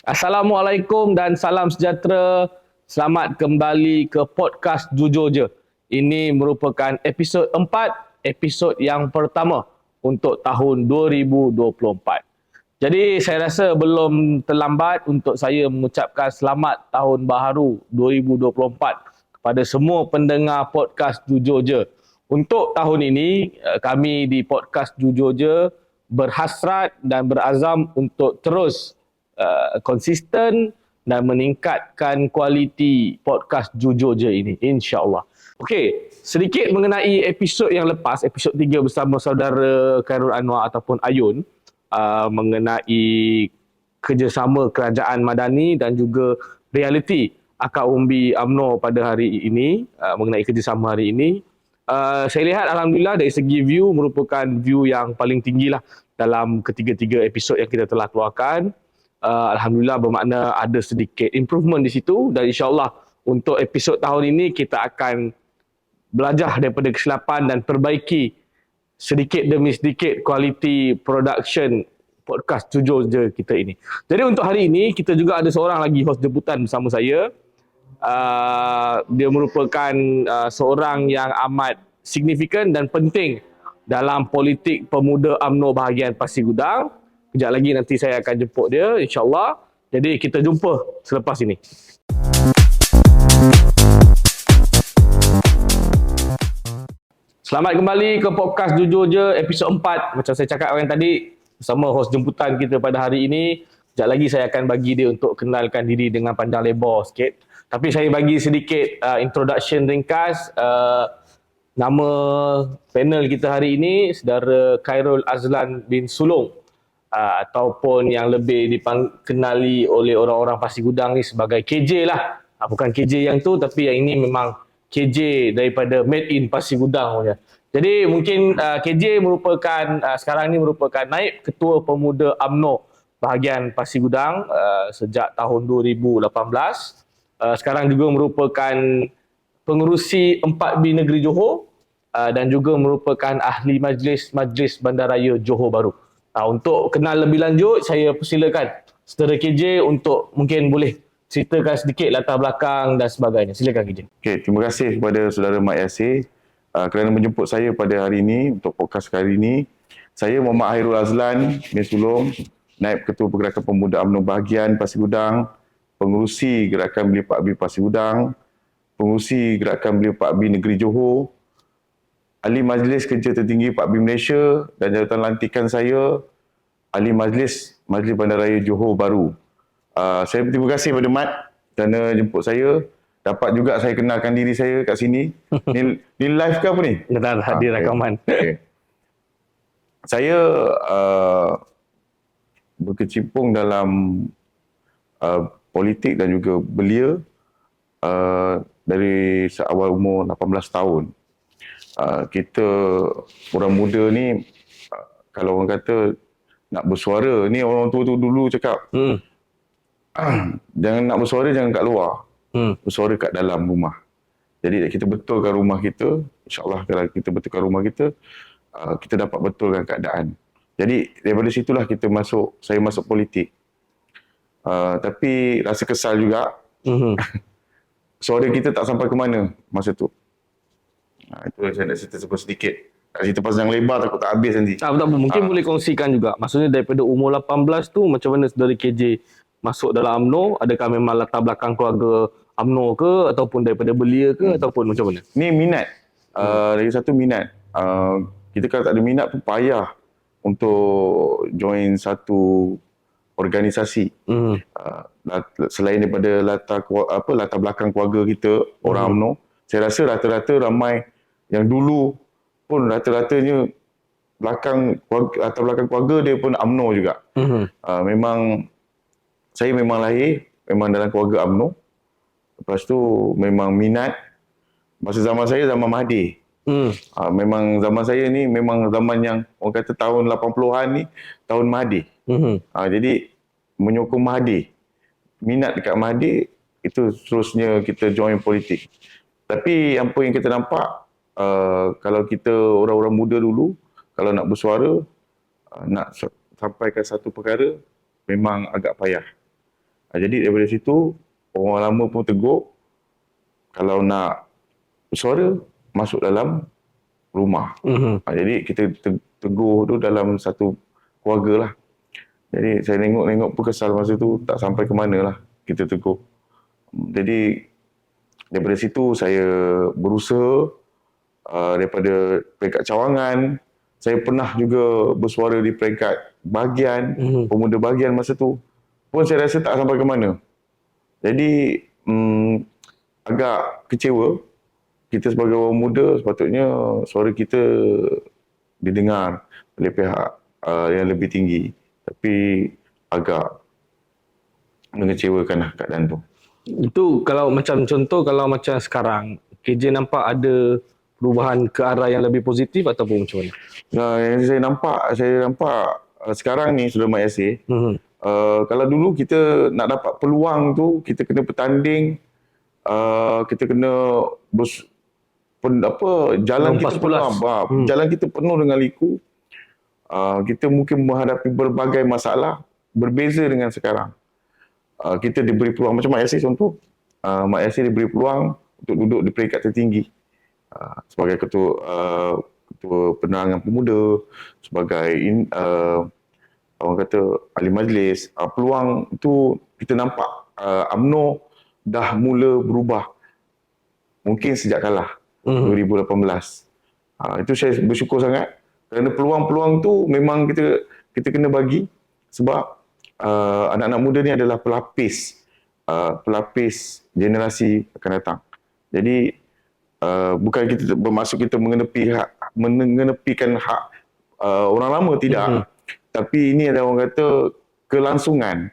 Assalamualaikum dan salam sejahtera. Selamat kembali ke podcast Jujur Je. Ini merupakan episod 4, episod yang pertama untuk tahun 2024. Jadi saya rasa belum terlambat untuk saya mengucapkan selamat tahun baharu 2024 kepada semua pendengar podcast Jujur Je. Untuk tahun ini, kami di podcast Jujur Je berhasrat dan berazam untuk terus konsisten dan meningkatkan kualiti podcast Jujur Je ini, insya-Allah. Okey, sedikit mengenai episod yang lepas, episod 3 bersama saudara Khairul Anwar ataupun Ayun, mengenai kerjasama kerajaan madani dan juga realiti akar umbi UMNO pada hari ini, mengenai kerjasama hari ini. Saya lihat alhamdulillah dari segi view merupakan view yang paling tinggilah dalam ketiga-tiga episod yang kita telah keluarkan. Alhamdulillah bermakna ada sedikit improvement di situ, dan insyaAllah untuk episod tahun ini kita akan belajar daripada kesilapan dan perbaiki sedikit demi sedikit kualiti production podcast Jujur Je kita ini. Jadi untuk hari ini kita juga ada seorang lagi host jemputan bersama saya. Dia merupakan seorang yang amat signifikan dan penting dalam politik pemuda UMNO bahagian Pasir Gudang. Kejap lagi nanti saya akan jemput dia, insyaAllah. Jadi kita jumpa selepas ini. Selamat kembali ke podcast Jujur Je episod 4. Macam saya cakap orang tadi, bersama host jemputan kita pada hari ini. Kejap lagi saya akan bagi dia untuk kenalkan diri dengan panjang lebar sikit. Tapi saya bagi sedikit introduction ringkas. Nama panel kita hari ini, saudara Khairul Azlan bin Sulong. Ataupun yang lebih dikenali oleh orang-orang Pasir Gudang ni sebagai KJ lah. Bukan KJ yang tu, tapi yang ini memang KJ daripada made in Pasir Gudang punya. Jadi mungkin KJ merupakan sekarang ni merupakan naib ketua pemuda UMNO bahagian Pasir Gudang sejak tahun 2018. Sekarang juga merupakan pengerusi 4B Negeri Johor dan juga merupakan ahli Majlis Bandaraya Johor Bahru. Untuk kenal lebih lanjut, saya persilakan saudara KJ untuk mungkin boleh ceritakan sedikit latar belakang dan sebagainya. Silakan KJ. Okay, terima kasih kepada saudara Mat Yasir kerana menjemput saya pada hari ini untuk podcast kali ini. Saya Muhammad Khairul Azlan bin Sulong, Naib Ketua Pergerakan Pemuda UMNO bahagian Pasir Gudang, pengurusi Gerakan Belia 4B Pasir Gudang, pengurusi Gerakan Belia 4B Negeri Johor, Ahli Majlis Kerja Tertinggi 4B Malaysia, dan jawatan lantikan saya Ahli Majlis Bandaraya Johor Bahru. Saya berterima kasih kepada Mat kerana jemput saya. Dapat juga saya kenalkan diri saya kat sini. Ni live ke apa ni? Betul, hadir rakaman. Okay. Saya berkecimpung dalam politik dan juga belia dari seawal umur 18 tahun. Kita orang muda ni, kalau orang kata nak bersuara, ni orang tua tu dulu cakap, jangan nak bersuara, jangan kat luar, bersuara kat dalam rumah. Jadi kita betulkan rumah kita, insyaAllah kalau kita betulkan rumah kita, kita dapat betulkan keadaan. Jadi daripada situlah saya masuk politik. Tapi rasa kesal juga, suara kita tak sampai ke mana masa tu. Itu yang saya nak cerita sedikit. Tak cerita pasal yang lebar takut tak habis nanti. Tak apa, mungkin boleh kongsikan juga. Maksudnya daripada umur 18 tu macam mana saudara KJ masuk dalam UMNO? Adakah memang latar belakang keluarga UMNO ke, ataupun daripada belia ke, ataupun macam mana? Ni minat. Dari satu minat. Kita kalau tak ada minat pun payah untuk join satu organisasi. Selain daripada latar belakang keluarga kita, orang UMNO, saya rasa rata-rata ramai yang dulu pun rata-ratanya latar belakang keluarga dia pun UMNO juga. Saya memang lahir memang dalam keluarga UMNO. Lepas tu memang minat. Masa zaman saya zaman Mahathir. Memang zaman saya ni memang zaman yang orang kata tahun 80-an ni tahun Mahathir. Jadi menyokong Mahathir. Minat dekat Mahathir, itu terusnya kita join politik. Tapi apa yang kita nampak, kalau kita orang-orang muda dulu, kalau nak bersuara, nak sampaikan satu perkara, memang agak payah. Jadi daripada situ, orang lama pun tegur, kalau nak bersuara, masuk dalam rumah. Jadi kita tegur tu dalam satu keluarga lah. Jadi saya tengok pun kesal masa tu, tak sampai ke mana lah kita tegur. Jadi daripada situ saya berusaha daripada peringkat cawangan. Saya pernah juga bersuara di peringkat bahagian, pemuda bahagian masa tu. Pun saya rasa tak sampai ke mana. Jadi agak kecewa. Kita sebagai orang muda sepatutnya suara kita didengar oleh pihak yang lebih tinggi. Tapi agak mengecewakan lah keadaan tu. Itu kalau macam contoh, kalau macam sekarang, KJ nampak ada perubahan ke arah yang lebih positif ataupun macam mana? Yang saya nampak sekarang ni sudah Mat Yasir, kalau dulu kita nak dapat peluang tu, kita kena bertanding, kita kena jalan kita penuh, jalan kita penuh dengan liku. Kita mungkin menghadapi berbagai masalah berbeza dengan sekarang. Kita diberi peluang macam Mat Yasir contoh. Mat Yasir diberi peluang untuk duduk di peringkat tertinggi sebagai ketua penerangan pemuda, sebagai orang kata ahli majlis. Peluang itu kita nampak UMNO dah mula berubah. Mungkin sejak kalah 2018. Itu saya bersyukur sangat. Kerana peluang-peluang tu memang kita kena bagi, sebab anak-anak muda ni adalah pelapis generasi akan datang. Jadi bukan kita bermaksud kita mengenepikan hak orang lama, tidak. Tapi ini adalah orang kata kelangsungan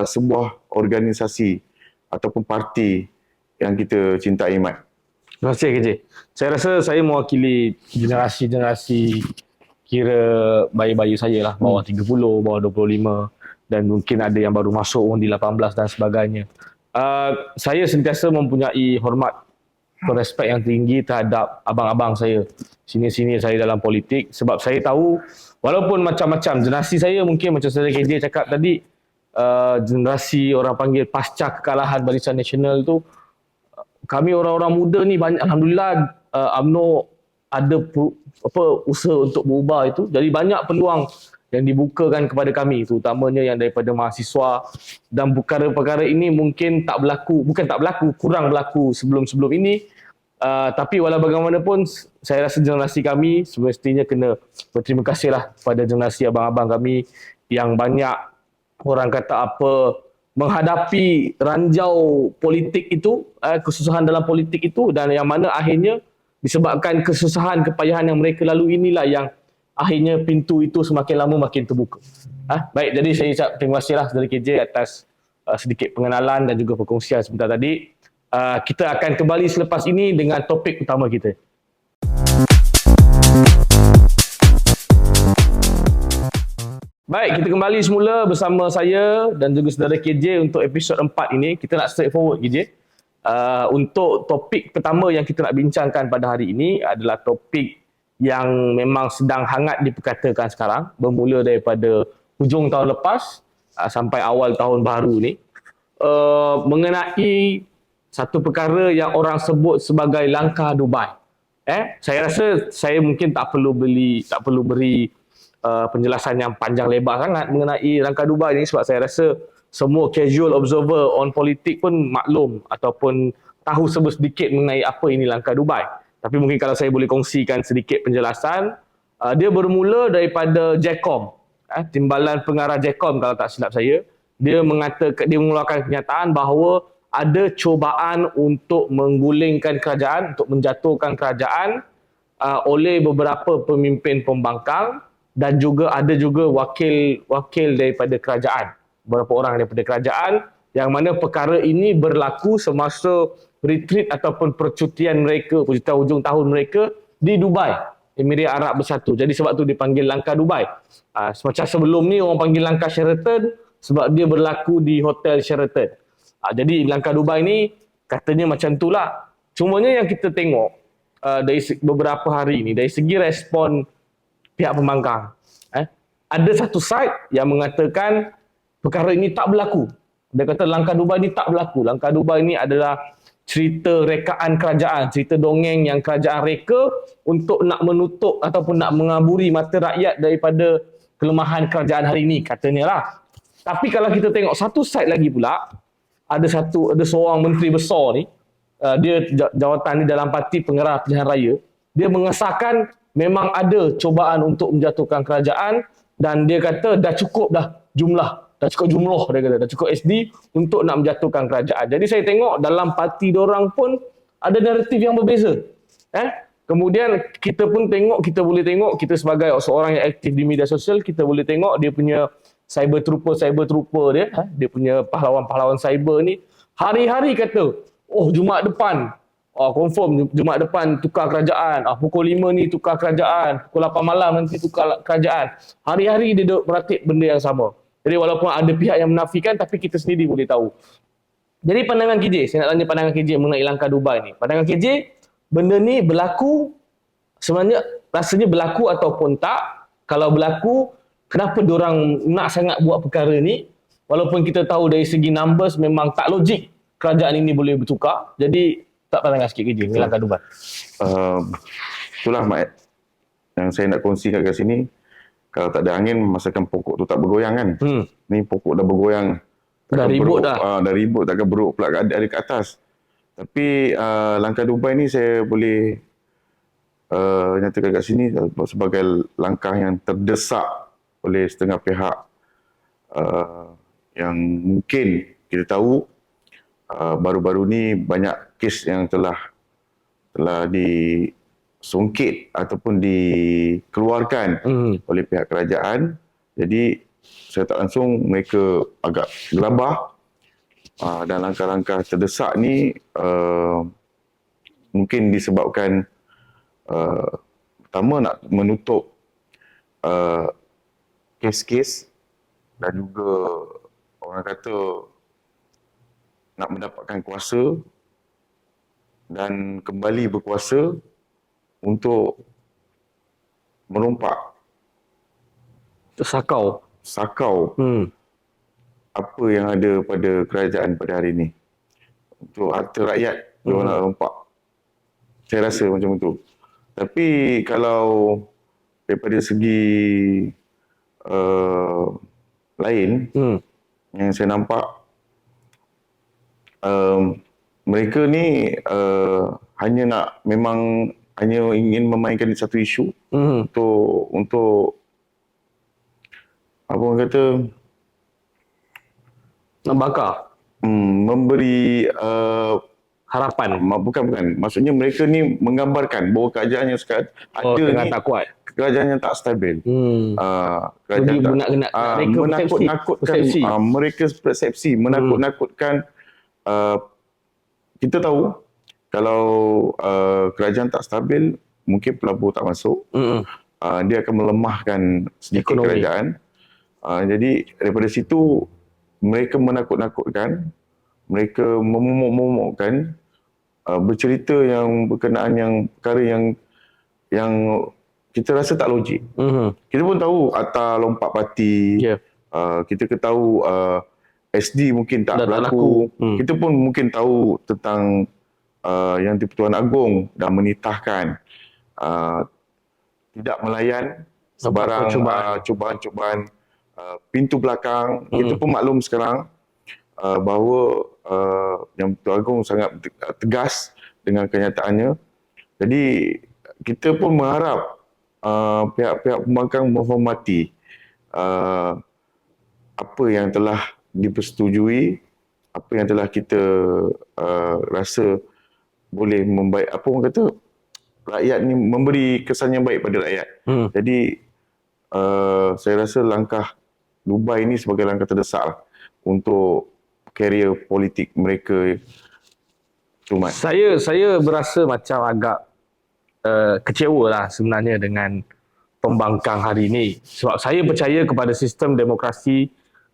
sebuah organisasi ataupun parti yang kita cintai, Mat. Terima kasih KJ. Saya rasa saya mewakili generasi kira bayi-bayi saya lah, bawah 30, bawah 25, dan mungkin ada yang baru masuk di 18 dan sebagainya. Saya sentiasa mempunyai hormat atau respect yang tinggi terhadap abang-abang saya, sini-sini saya dalam politik, sebab saya tahu walaupun macam-macam generasi saya, mungkin macam saya KJ cakap tadi, generasi orang panggil pasca kekalahan Barisan Nasional tu, kami orang-orang muda ni banyak, alhamdulillah, UMNO ada usaha untuk berubah itu. Jadi banyak peluang yang dibukakan kepada kami, terutamanya yang daripada mahasiswa, dan perkara-perkara ini mungkin kurang berlaku sebelum-sebelum ini. Tapi walau bagaimanapun, saya rasa generasi kami semestinya kena berterima kasihlah kepada generasi abang-abang kami yang banyak orang kata menghadapi ranjau politik itu, kesusahan dalam politik itu, dan yang mana akhirnya disebabkan kesusahan, kepayahan yang mereka lalui inilah yang akhirnya pintu itu semakin lama makin terbuka. Baik, jadi saya ucap terima kasihlah dari KJ atas sedikit pengenalan dan juga perkongsian sebentar tadi. Kita akan kembali selepas ini dengan topik utama kita. Baik, kita kembali semula bersama saya dan juga saudara KJ untuk episod 4 ini. Kita nak straightforward KJ. Untuk topik pertama yang kita nak bincangkan pada hari ini adalah topik yang memang sedang hangat diperkatakan sekarang, bermula daripada hujung tahun lepas sampai awal tahun baru ni, mengenai satu perkara yang orang sebut sebagai langkah Dubai. Saya rasa saya mungkin tak perlu beri penjelasan yang panjang lebar sangat mengenai langkah Dubai ni, sebab saya rasa semua casual observer on politik pun maklum ataupun tahu sedikit mengenai apa ini langkah Dubai. Tapi mungkin kalau saya boleh kongsikan sedikit penjelasan, dia bermula daripada JECOM, Timbalan Pengarah JECOM kalau tak silap saya. Dia mengeluarkan kenyataan bahawa ada cubaan untuk menggulingkan kerajaan, untuk menjatuhkan kerajaan oleh beberapa pemimpin pembangkang, dan juga ada juga wakil daripada kerajaan, beberapa orang daripada kerajaan, yang mana perkara ini berlaku semasa retreat ataupun percutian hujung tahun mereka di Dubai, Emirat Arab Bersatu. Jadi sebab tu dipanggil langkah Dubai. Semacam sebelum ni orang panggil langkah Sheraton sebab dia berlaku di Hotel Sheraton. Jadi langkah Dubai ni katanya macam itulah. Cumanya yang kita tengok dari beberapa hari ini, dari segi respon pihak pembangkang, ada satu side yang mengatakan perkara ini tak berlaku. Dia kata langkah Dubai ni tak berlaku. Langkah Dubai ni adalah cerita rekaan kerajaan, cerita dongeng yang kerajaan reka untuk nak menutup ataupun nak mengaburi mata rakyat daripada kelemahan kerajaan hari ini, katanya lah. Tapi kalau kita tengok satu side lagi pula, ada seorang menteri besar ni, dia jawatan ni dalam Parti Pengarah Pilihan Raya, dia mengesahkan memang ada cubaan untuk menjatuhkan kerajaan dan dia kata dah cukup jumlah dia kata dah cukup SD untuk nak menjatuhkan kerajaan. Jadi saya tengok dalam parti diorang pun ada naratif yang berbeza. Kemudian kita boleh tengok kita sebagai seorang yang aktif di media sosial, kita boleh tengok dia punya cyber trooper dia, dia punya pahlawan-pahlawan cyber ni hari-hari kata, Jumaat depan confirm Jumaat depan tukar kerajaan, pukul 5 ni tukar kerajaan, pukul 8 malam nanti tukar kerajaan. Hari-hari dia duk meratip benda yang sama. Jadi walaupun ada pihak yang menafikan, tapi kita sendiri boleh tahu. Jadi pandangan KJ, saya nak tanya pandangan KJ mengenai langkah Dubai ni. Pandangan KJ, benda ni berlaku, sebenarnya rasanya berlaku ataupun tak. Kalau berlaku, kenapa diorang nak sangat buat perkara ni? Walaupun kita tahu dari segi numbers memang tak logik kerajaan ini boleh bertukar. Jadi tak pandangan sikit KJ, ni langkah Dubai. Itulah Mat, yang saya nak kongsikan kat sini. Kalau tak ada angin, masakan pokok tu tak bergoyang kan. Ni pokok dah bergoyang. Dah ribut dah. Dah ribut, takkan beruk pula ada kat atas. Tapi langkah Dubai ni saya boleh nyatakan kat sini sebagai langkah yang terdesak oleh setengah pihak yang mungkin kita tahu baru-baru ni banyak kes yang telah disungkit ataupun dikeluarkan oleh pihak kerajaan. Jadi saya tak langsung mereka agak gelabah dan langkah-langkah terdesak ni mungkin disebabkan pertama nak menutup kes-kes dan juga orang kata nak mendapatkan kuasa dan kembali berkuasa untuk merompak, sakau apa yang ada pada kerajaan pada hari ini. Untuk harta rakyat diorang nak rompak. Saya rasa macam itu. Tapi kalau daripada segi lain yang saya nampak, mereka ni hanya ingin memainkan satu isu untuk apa orang kata nak bakar, memberi harapan. Bukan. Maksudnya mereka ni menggambarkan bahawa kerajaan yang sekarang ada ni tak kuat. Kerajaan yang tak stabil. Kerajaan menakut-nakutkan mereka persepsi, menakut-nakutkan. Kita tahu kalau kerajaan tak stabil, mungkin pelabur tak masuk. Dia akan melemahkan sedikit ekonomi kerajaan. Jadi daripada situ mereka menakut-nakutkan, mereka memomok-momokkan, bercerita yang berkenaan yang perkara yang kita rasa tak logik. Kita pun tahu Atta lompat parti. Kita tahu SD mungkin tak berlaku. Kita pun mungkin tahu tentang yang di-Pertuan Agong dah menitahkan tidak melayan sebarang cubaan-cubaan pintu belakang. Kita pun maklum sekarang bahawa yang Pertuan Agong sangat tegas dengan kenyataannya. Jadi kita pun mengharap pihak-pihak pembangkang menghormati apa yang telah dipersetujui, apa yang telah kita rasa boleh membaik, apa orang kata, rakyat ni memberi kesan yang baik pada rakyat. Jadi saya rasa langkah Dubai ni sebagai langkah terdesak untuk karier politik mereka. Saya berasa macam agak kecewa lah sebenarnya dengan pembangkang hari ini. Sebab saya percaya kepada sistem demokrasi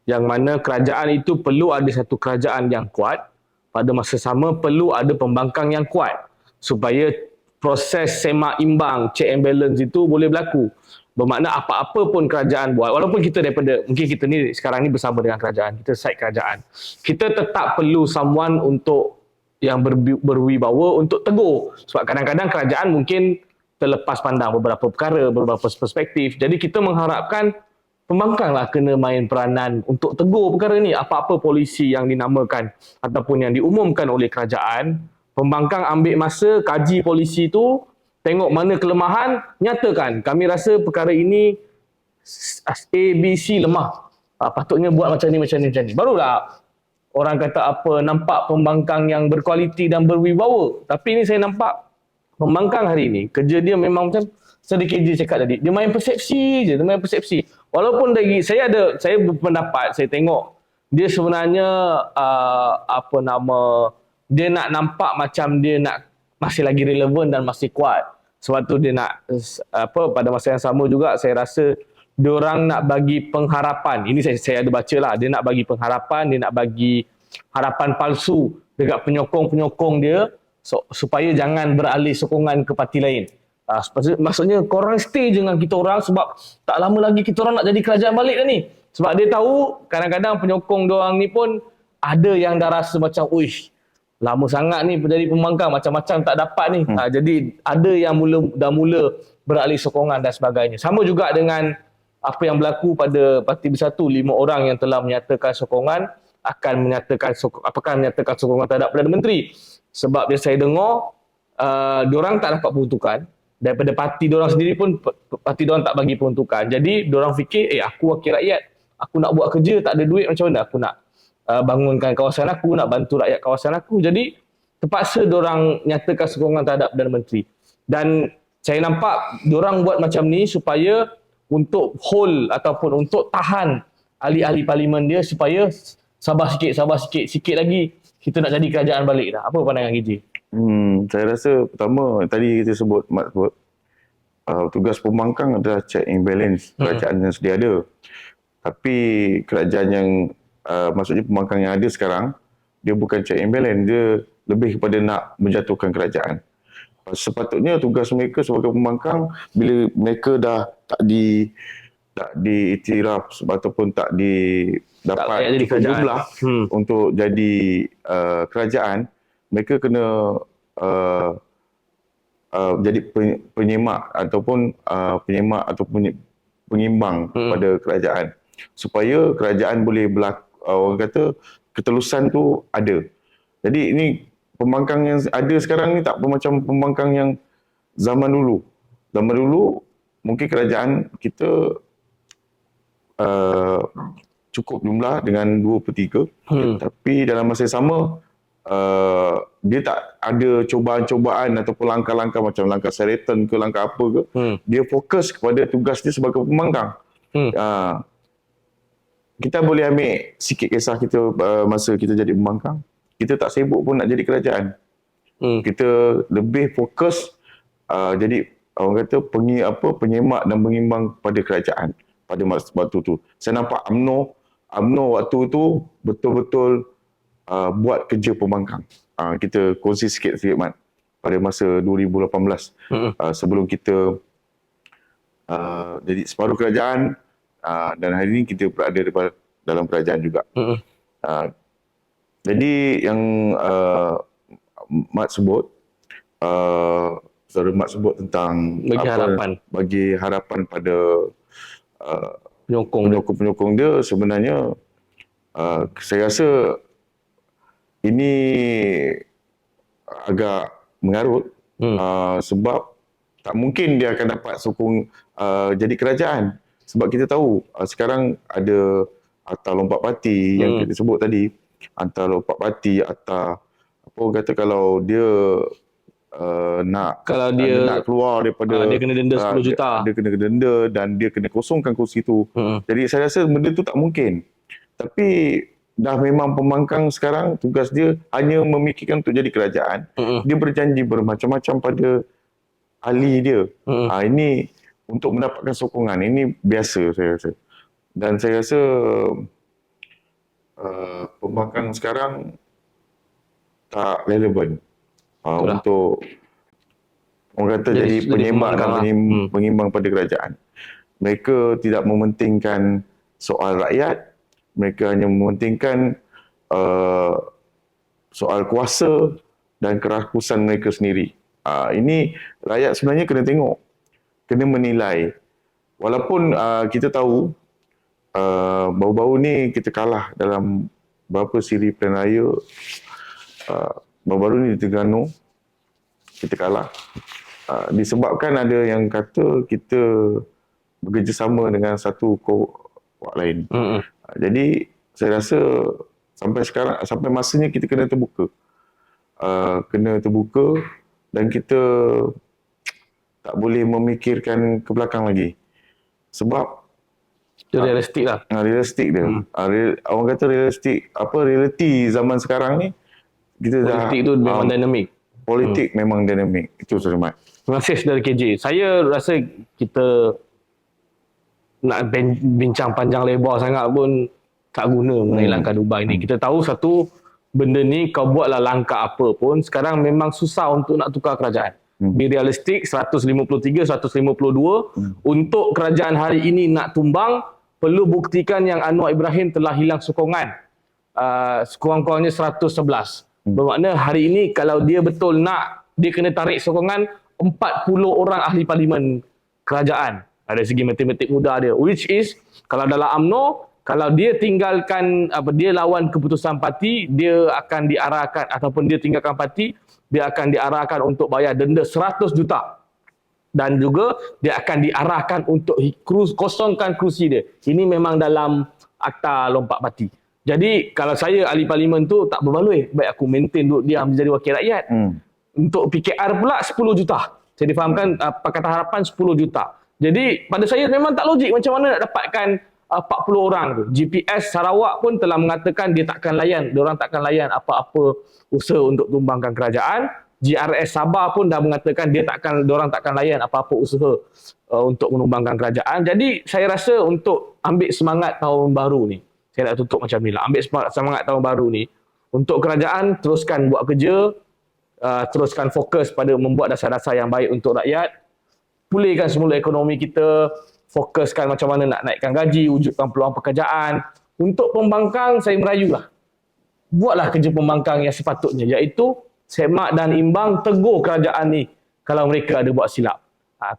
yang mana kerajaan itu perlu ada satu kerajaan yang kuat, pada masa sama perlu ada pembangkang yang kuat supaya proses semak imbang, check and balance itu boleh berlaku. Bermakna apa-apa pun kerajaan buat, walaupun kita mungkin kita ni sekarang ni bersama dengan kerajaan, kita side kerajaan, kita tetap perlu someone untuk yang berwibawa untuk tegur. Sebab kadang-kadang kerajaan mungkin terlepas pandang beberapa perkara, beberapa perspektif. Jadi kita mengharapkan pembangkang lah kena main peranan untuk tegur perkara ni. Apa-apa polisi yang dinamakan ataupun yang diumumkan oleh kerajaan, pembangkang ambil masa, kaji polisi tu, tengok mana kelemahan, nyatakan kami rasa perkara ini A, B, C lemah. Patutnya buat macam ni, macam ni, macam ni. Barulah orang kata apa, nampak pembangkang yang berkualiti dan berwibawa. Tapi ni saya nampak pembangkang hari ni, kerja dia memang macam sedikit je cakap tadi. Dia main persepsi je, dia main persepsi. Walaupun saya berpendapat, saya tengok dia sebenarnya dia nak nampak macam dia nak masih lagi relevan dan masih kuat. Sebab tu dia nak pada masa yang sama juga saya rasa diorang nak bagi pengharapan. Ini saya ada baca lah, dia nak bagi pengharapan, dia nak bagi harapan palsu dekat penyokong-penyokong dia supaya jangan beralih sokongan ke parti lain. Maksudnya korang stay je dengan kita orang sebab tak lama lagi kita orang nak jadi kerajaan balik dah ni. Sebab dia tahu kadang-kadang penyokong diorang ni pun ada yang dah rasa macam uish, lama sangat ni jadi pembangkang, macam-macam tak dapat ni. Jadi ada yang dah mula beralih sokongan dan sebagainya. Sama juga dengan apa yang berlaku pada Parti Bersatu, 5 orang yang telah menyatakan sokongan akan menyatakan sokongan terhadap Perdana Menteri. Sebab dia saya dengar diorang tak dapat peruntukan daripada parti diorang sendiri pun, parti diorang tak bagi peruntukan. Jadi diorang fikir aku wakil rakyat, aku nak buat kerja tak ada duit, macam mana aku nak bangunkan kawasan aku, nak bantu rakyat kawasan aku. Jadi terpaksa diorang nyatakan sokongan terhadap Perdana Menteri. Dan saya nampak diorang buat macam ni supaya untuk hold ataupun untuk tahan ahli-ahli parlimen dia supaya sabar sikit lagi kita nak jadi kerajaan balik dah. Apa pandangan KJ? Saya rasa pertama tadi kita sebut, Mat sebut, tugas pembangkang adalah check and balance kerajaan yang sedia ada. Tapi kerajaan yang maksudnya pembangkang yang ada sekarang, dia bukan check and balance, dia lebih kepada nak menjatuhkan kerajaan. Sepatutnya tugas mereka sebagai pembangkang, bila mereka dah tak diiktiraf ataupun tak dapat cukup jumlah untuk jadi kerajaan, mereka kena jadi penyemak ataupun pengimbang pada kerajaan, supaya kerajaan boleh orang kata ketelusan tu ada. Jadi ini pembangkang yang ada sekarang ni tak macam pembangkang yang zaman dulu. Zaman dulu mungkin kerajaan kita cukup jumlah dengan 2/3, tapi dalam masa yang sama dia tak ada cobaan-cobaan ataupun langkah-langkah macam langkah Sheraton ke langkah apa ke. Dia fokus kepada tugas dia sebagai pembangkang. Kita boleh ambil sikit kisah kita masa kita jadi pembangkang. Kita tak sibuk pun nak jadi kerajaan. Kita lebih fokus jadi orang kata penyemak dan pengimbang pada kerajaan pada waktu tu. Saya nampak UMNO waktu tu betul-betul buat kerja pembangkang. Kita kongsi sikit Mat, pada masa 2018 sebelum kita jadi separuh kerajaan, dan hari ini kita berada dalam kerajaan juga. Jadi yang Mat sebut, saudara Mat sebut tentang bagi harapan pada penyokong dia, sebenarnya saya rasa ini agak mengarut, sebab tak mungkin dia akan dapat sokong jadi kerajaan. Sebab kita tahu sekarang ada Akta Lompat Parti yang kita sebut tadi, Akta Lompat Parti, Akta apa kata kalau dia nak keluar daripada dia kena denda 10 juta. Dia kena denda dan dia kena kosongkan kursi tu. Jadi saya rasa benda tu tak mungkin. Tapi dah memang pembangkang sekarang tugas dia hanya memikirkan untuk jadi kerajaan. Dia berjanji bermacam-macam pada ahli dia. Ini untuk mendapatkan sokongan. Ini biasa saya rasa. Dan saya rasa pembangkang sekarang tak relevan untuk orang kata jadi penyemak dan pengimbang pada kerajaan. mereka tidak mementingkan soal rakyat, mereka hanya mementingkan soal kuasa dan kerakusan mereka sendiri. Ini rakyat sebenarnya kena tengok, kena menilai. Walaupun kita tahu baru-baru ni kita kalah dalam beberapa siri pilihan raya, baru-baru ni di Terengganu kita kalah. Disebabkan ada yang kata kita bekerjasama dengan satu kuat lain. Jadi saya rasa sampai sekarang, sampai masanya kita kena terbuka. Kena terbuka dan kita tak boleh memikirkan ke belakang lagi. Sebab Itu realistik lah. realistik dia. Orang kata realistik, realiti zaman sekarang ni kita Politik tu memang dinamik. Politik memang dinamik. Itu sahaja, Mat. Terima kasih saudara KJ. Saya rasa kita nak bincang panjang lebar sangat pun tak guna mengenai langkah Dubai ni. Kita tahu satu benda ni, kau buatlah langkah apa pun, sekarang memang susah untuk nak tukar kerajaan. Be realistik, 153, 152. Untuk kerajaan hari ini nak tumbang, perlu buktikan yang Anwar Ibrahim telah hilang sokongan. Sekurang-kurangnya 111. Bermakna hari ini kalau dia betul nak, dia kena tarik sokongan 40 orang ahli parlimen kerajaan. Dari segi matematik mudah dia. Which is, kalau dalam UMNO, kalau dia tinggalkan, dia lawan keputusan parti, dia akan diarahkan, ataupun dia tinggalkan parti, dia akan diarahkan untuk bayar denda 100 juta. Dan juga dia akan diarahkan untuk kosongkan kerusi dia. Ini memang dalam akta lompat parti. Jadi kalau saya ahli parlimen tu tak berbaloi, baik aku maintain duduk diam jadi wakil rakyat. Untuk PKR pula 10 juta. Saya difahamkan Pakatan Harapan 10 juta. Jadi pada saya memang tak logik macam mana nak dapatkan 40 orang tu. GPS Sarawak pun telah mengatakan dia diorang takkan layan apa-apa usaha untuk tumbangkan kerajaan. GRS Sabah pun dah mengatakan diorang takkan layan apa-apa usaha untuk menumbangkan kerajaan. Jadi saya rasa untuk ambil semangat tahun baru ni, saya nak tutup macam ni lah, ambil semangat tahun baru ni, untuk kerajaan teruskan buat kerja, teruskan fokus pada membuat dasar-dasar yang baik untuk rakyat, pulihkan semula ekonomi kita, fokuskan macam mana nak naikkan gaji, wujudkan peluang pekerjaan. Untuk pembangkang, saya merayulah, buatlah kerja pembangkang yang sepatutnya, iaitu semak dan imbang, tegur kerajaan ni kalau mereka ada buat silap.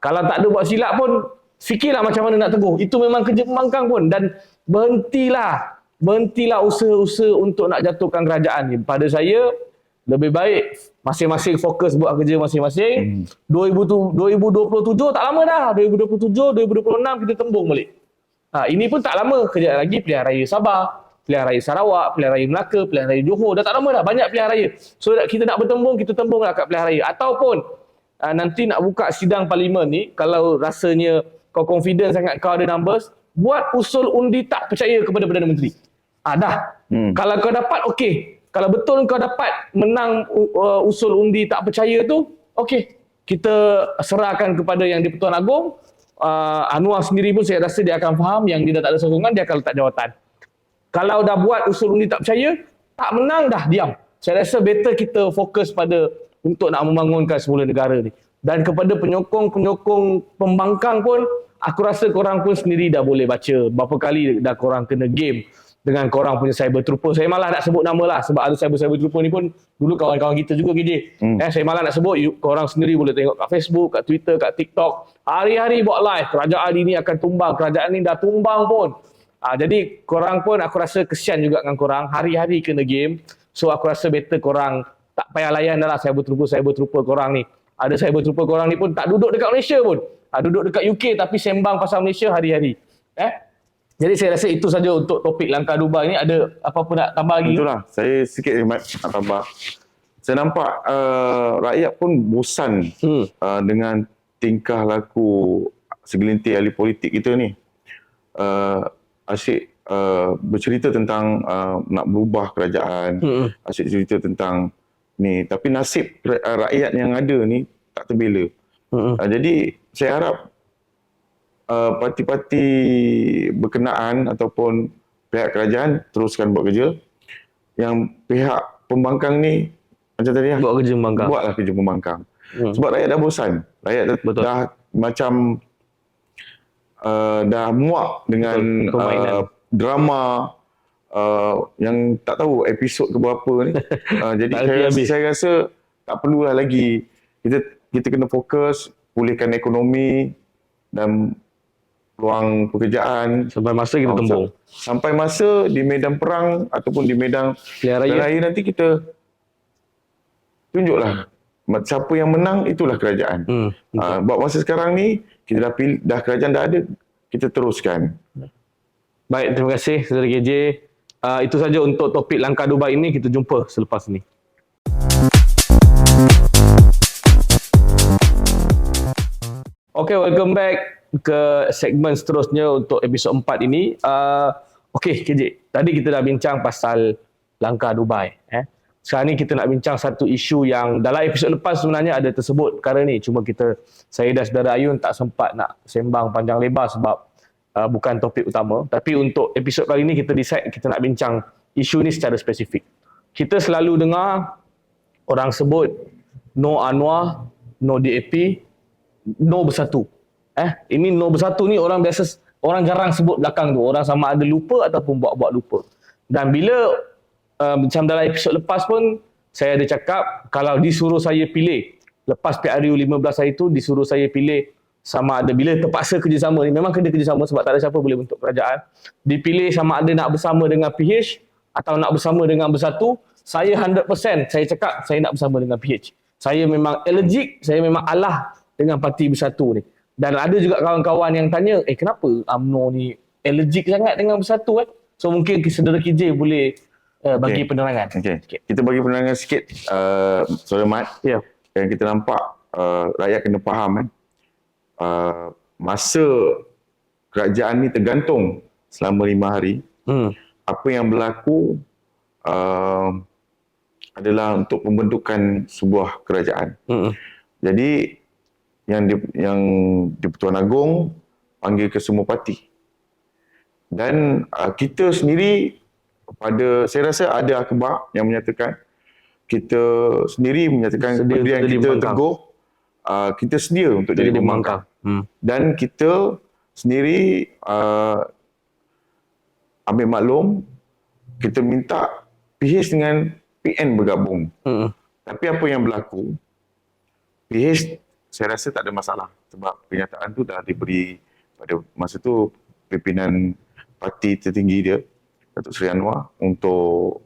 Kalau tak ada buat silap pun, fikirlah macam mana nak tegur. Itu memang kerja pembangkang pun. Dan berhentilah usaha-usaha untuk nak jatuhkan kerajaan ni. Pada saya, lebih baik masing-masing fokus buat kerja masing-masing. 2027 tak lama dah. 2027, 2026 kita tembung balik. Ini pun tak lama. Kejap lagi pilihan raya Sabah, pilihan raya Sarawak, pilihan raya Melaka, pilihan raya Johor. Dah tak lama dah. Banyak pilihan raya. So kita nak bertembung, kita tembunglah kat pilihan raya. Ataupun nanti nak buka sidang parlimen ni, kalau rasanya kau confident sangat kau ada numbers, buat usul undi tak percaya kepada Perdana Menteri. Kalau kau dapat, okey. Kalau betul kau dapat menang usul undi tak percaya tu, okey. Kita serahkan kepada Yang di-Pertuan Agong. Anwar sendiri pun saya rasa dia akan faham yang dia dah tak ada sokongan, dia akan letak jawatan. Kalau dah buat usul undi tak percaya, tak menang dah, diam. Saya rasa better kita fokus pada untuk nak membangunkan semula negara ni. Dan kepada penyokong-penyokong pembangkang pun, aku rasa korang pun sendiri dah boleh baca berapa kali dah korang kena game dengan korang punya cyber trooper. Saya malah nak sebut nama lah, sebab ada cyber trooper ni pun dulu kawan-kawan kita juga KJ. Saya malah nak sebut, korang sendiri boleh tengok kat Facebook, kat Twitter, kat TikTok. Hari-hari buat live, kerajaan ini akan tumbang, kerajaan ini dah tumbang pun. Jadi korang pun aku rasa kesian juga dengan korang, hari-hari kena game. So aku rasa better korang tak payah layan dah lah cyber trooper korang ni. Ada cyber trooper korang ni pun tak duduk dekat Malaysia pun. Duduk dekat UK tapi sembang pasal Malaysia hari-hari. Jadi saya rasa itu saja untuk topik langkah Dubai ni. Ada apa-apa nak tambah lagi? Itulah, saya sikit ni Mat nak tambah. Saya nampak rakyat pun bosan dengan tingkah laku segelintir ahli politik kita ni. Asyik bercerita tentang nak berubah kerajaan, asyik cerita tentang ni, tapi nasib rakyat yang ada ni tak terbela. Jadi saya harap parti-parti berkenaan ataupun pihak kerajaan teruskan buat kerja. Yang pihak pembangkang ni macam tadi lah, buatlah kerja pembangkang. Sebab rakyat dah bosan. Rakyat dah macam dah muak dengan Permainan. drama yang tak tahu episod ke berapa ni. Jadi Tak reti habis. saya rasa tak perlulah lagi. Kita kena fokus pulihkan ekonomi dan peluang pekerjaan. Sampai masa kita tembung. Sampai masa di medan perang ataupun di medan Pilihan pilihan raya. raya nanti kita tunjuklah siapa yang menang, itulah kerajaan. Buat masa sekarang ni kita dah kerajaan dah ada, kita teruskan. Baik, terima kasih saudara KJ. Itu saja untuk topik langkah Dubai ini. Kita jumpa selepas ini. Okay, welcome back ke segmen seterusnya untuk episod 4 ini. Okay, KJ. Tadi kita dah bincang pasal langkah Dubai. Sekarang ni kita nak bincang satu isu yang dalam episod lepas sebenarnya ada tersebut perkara ni. Cuma saya dan saudara Ayun tak sempat nak sembang panjang lebar sebab bukan topik utama. Tapi untuk episod kali ni kita decide kita nak bincang isu ni secara spesifik. Kita selalu dengar orang sebut no Anwar, no DAP, no bersatu. Ini no bersatu ni orang jarang sebut belakang tu. Orang sama ada lupa ataupun buat-buat lupa. Dan bila macam dalam episod lepas pun saya ada cakap kalau disuruh saya pilih lepas PRU 15 hari tu disuruh saya pilih sama ada bila terpaksa kerjasama ni memang kena kerjasama sebab tak ada siapa boleh bentuk kerajaan, dipilih sama ada nak bersama dengan PH atau nak bersama dengan bersatu, saya 100% saya cakap saya nak bersama dengan PH. Saya memang allergic, saya memang alah dengan parti bersatu ni. Dan ada juga kawan-kawan yang tanya, kenapa UMNO ni allergic sangat dengan bersatu? So mungkin saudara KJ boleh bagi penerangan. Okay. Kita bagi penerangan sikit, Saudara Mat. Ya. Yang kita nampak, rakyat kena faham masa kerajaan ni tergantung selama 5 hari. Apa yang berlaku adalah untuk pembentukan sebuah kerajaan. Jadi yang di-Pertuan Agong panggil ke semua parti. Dan kita sendiri saya rasa ada akhbar yang menyatakan kita sendiri menyatakan kemudian kita teguh kita sedia untuk jadi pembangkang. Dan kita sendiri ambil maklum, kita minta PH dengan PN bergabung. Tapi apa yang berlaku, PH saya rasa tak ada masalah sebab kenyataan tu dah diberi pada masa tu pimpinan parti tertinggi dia, Datuk Seri Anwar, untuk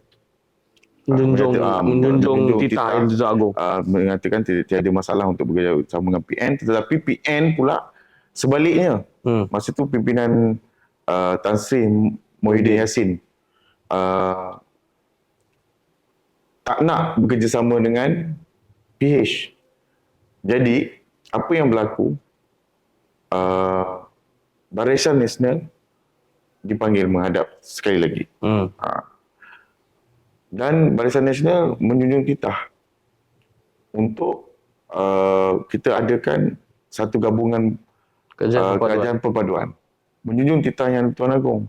menjunjung titah Tuan Agong. Mengatakan tiada masalah untuk bekerjasama dengan PN, tetapi PN pula sebaliknya. Masa tu pimpinan Tan Sri Muhyiddin Yassin tak nak bekerjasama dengan PH. Jadi apa yang berlaku, Barisan Nasional dipanggil menghadap sekali lagi. Dan Barisan Nasional menjunjung titah untuk kita adakan satu gabungan kerajaan perpaduan. Menjunjung titah yang Tuan Agong.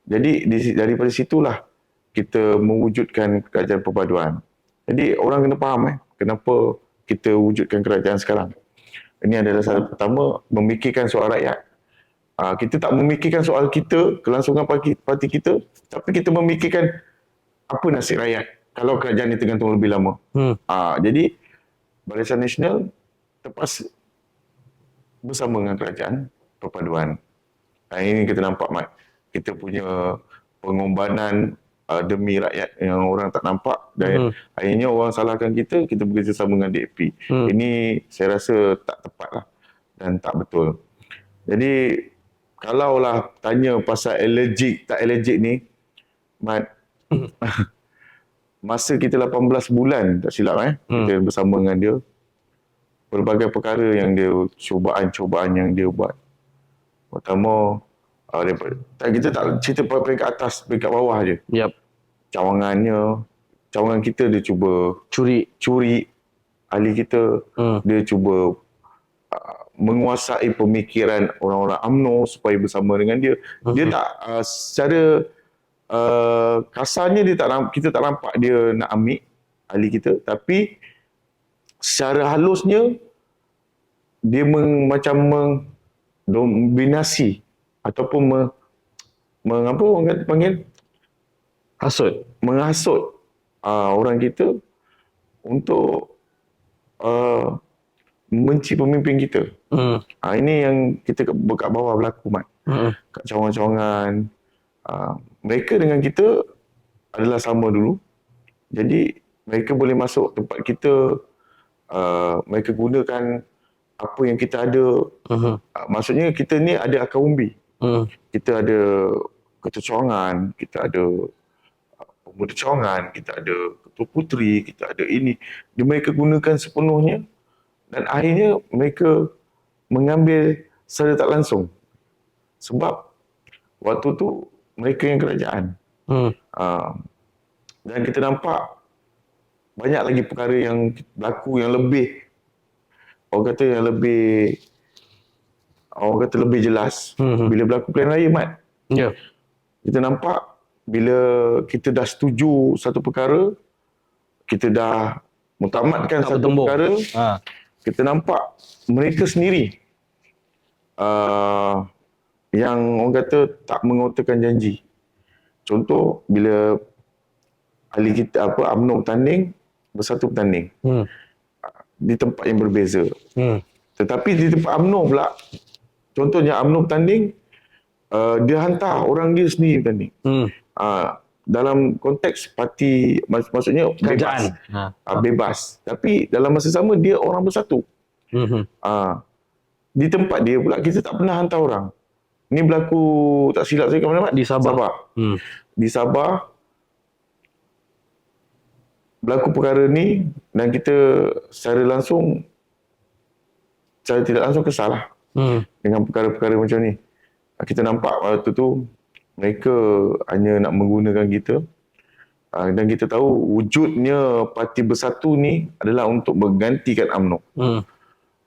Jadi daripada situlah kita mewujudkan kerajaan perpaduan. Jadi orang kena faham kenapa kita wujudkan kerajaan sekarang. Ini adalah salah pertama, memikirkan soal rakyat. Kita tak memikirkan soal kita, kelangsungan parti kita, tapi kita memikirkan apa nasib rakyat kalau kerajaan ini tergantung lebih lama. Jadi Barisan Nasional terpaksa bersama dengan kerajaan perpaduan. Ini kita nampak, Mat, kita punya pengorbanan demi rakyat yang orang tak nampak, dan akhirnya orang salahkan kita bekerjasama dengan DAP. Ini saya rasa tak tepat lah dan tak betul. Jadi kalaulah tanya pasal allergic tak allergic ni, Mat, masa kita 18 bulan tak silap kita bersama dengan dia, berbagai perkara yang dia, cubaan-cubaan yang dia buat. Pertama, kita tak cerita peringkat atas, peringkat bawah je. Cawangan kita dia cuba curi ahli kita. Dia cuba menguasai pemikiran orang-orang UMNO supaya bersama dengan dia. Dia tak secara kasarnya kita tak nampak dia nak ambil ahli kita, tapi secara halusnya dia macam dominasi ataupun apa orang kata panggil Hasut. menghasut orang kita untuk membenci pemimpin kita. Ini yang kita kat bawah berlaku, Mat. Kat cawangan-cawangan. Mereka dengan kita adalah sama dulu. Jadi mereka boleh masuk tempat kita, mereka gunakan apa yang kita ada. Maksudnya kita ni ada akar umbi. Kita ada ketua cawangan, kita ada pemuda cawangan, kita ada ketua puteri, kita ada ini. Mereka gunakan sepenuhnya dan akhirnya mereka mengambil secara tak langsung. Sebab waktu tu mereka yang kerajaan. Dan kita nampak banyak lagi perkara yang berlaku yang lebih, orang kata lebih jelas bila berlaku pilihan raya, Mat. Ya. Kita nampak bila kita dah setuju satu perkara, kita dah mutamatkan Tak satu bertembung. perkara, kita nampak mereka sendiri yang orang kata tak mengotakan janji. Contoh bila ahli kita UMNO bertanding, Bersatu bertanding di tempat yang berbeza. Tetapi di tempat UMNO pula, contohnya UMNO bertanding, dia hantar orang dia sendiri bertanding. Dalam konteks parti, maksudnya Kerajaan. bebas. Tapi dalam masa sama dia orang bersatu. Di tempat dia pula kita tak pernah hantar orang. Ini berlaku, tak silap saya kat mana, Mat? Di Sabah. Di Sabah berlaku perkara ni dan kita secara tidak langsung kesal lah dengan perkara-perkara macam ni. Kita nampak waktu tu mereka hanya nak menggunakan kita, dan kita tahu wujudnya Parti Bersatu ni adalah untuk menggantikan UMNO.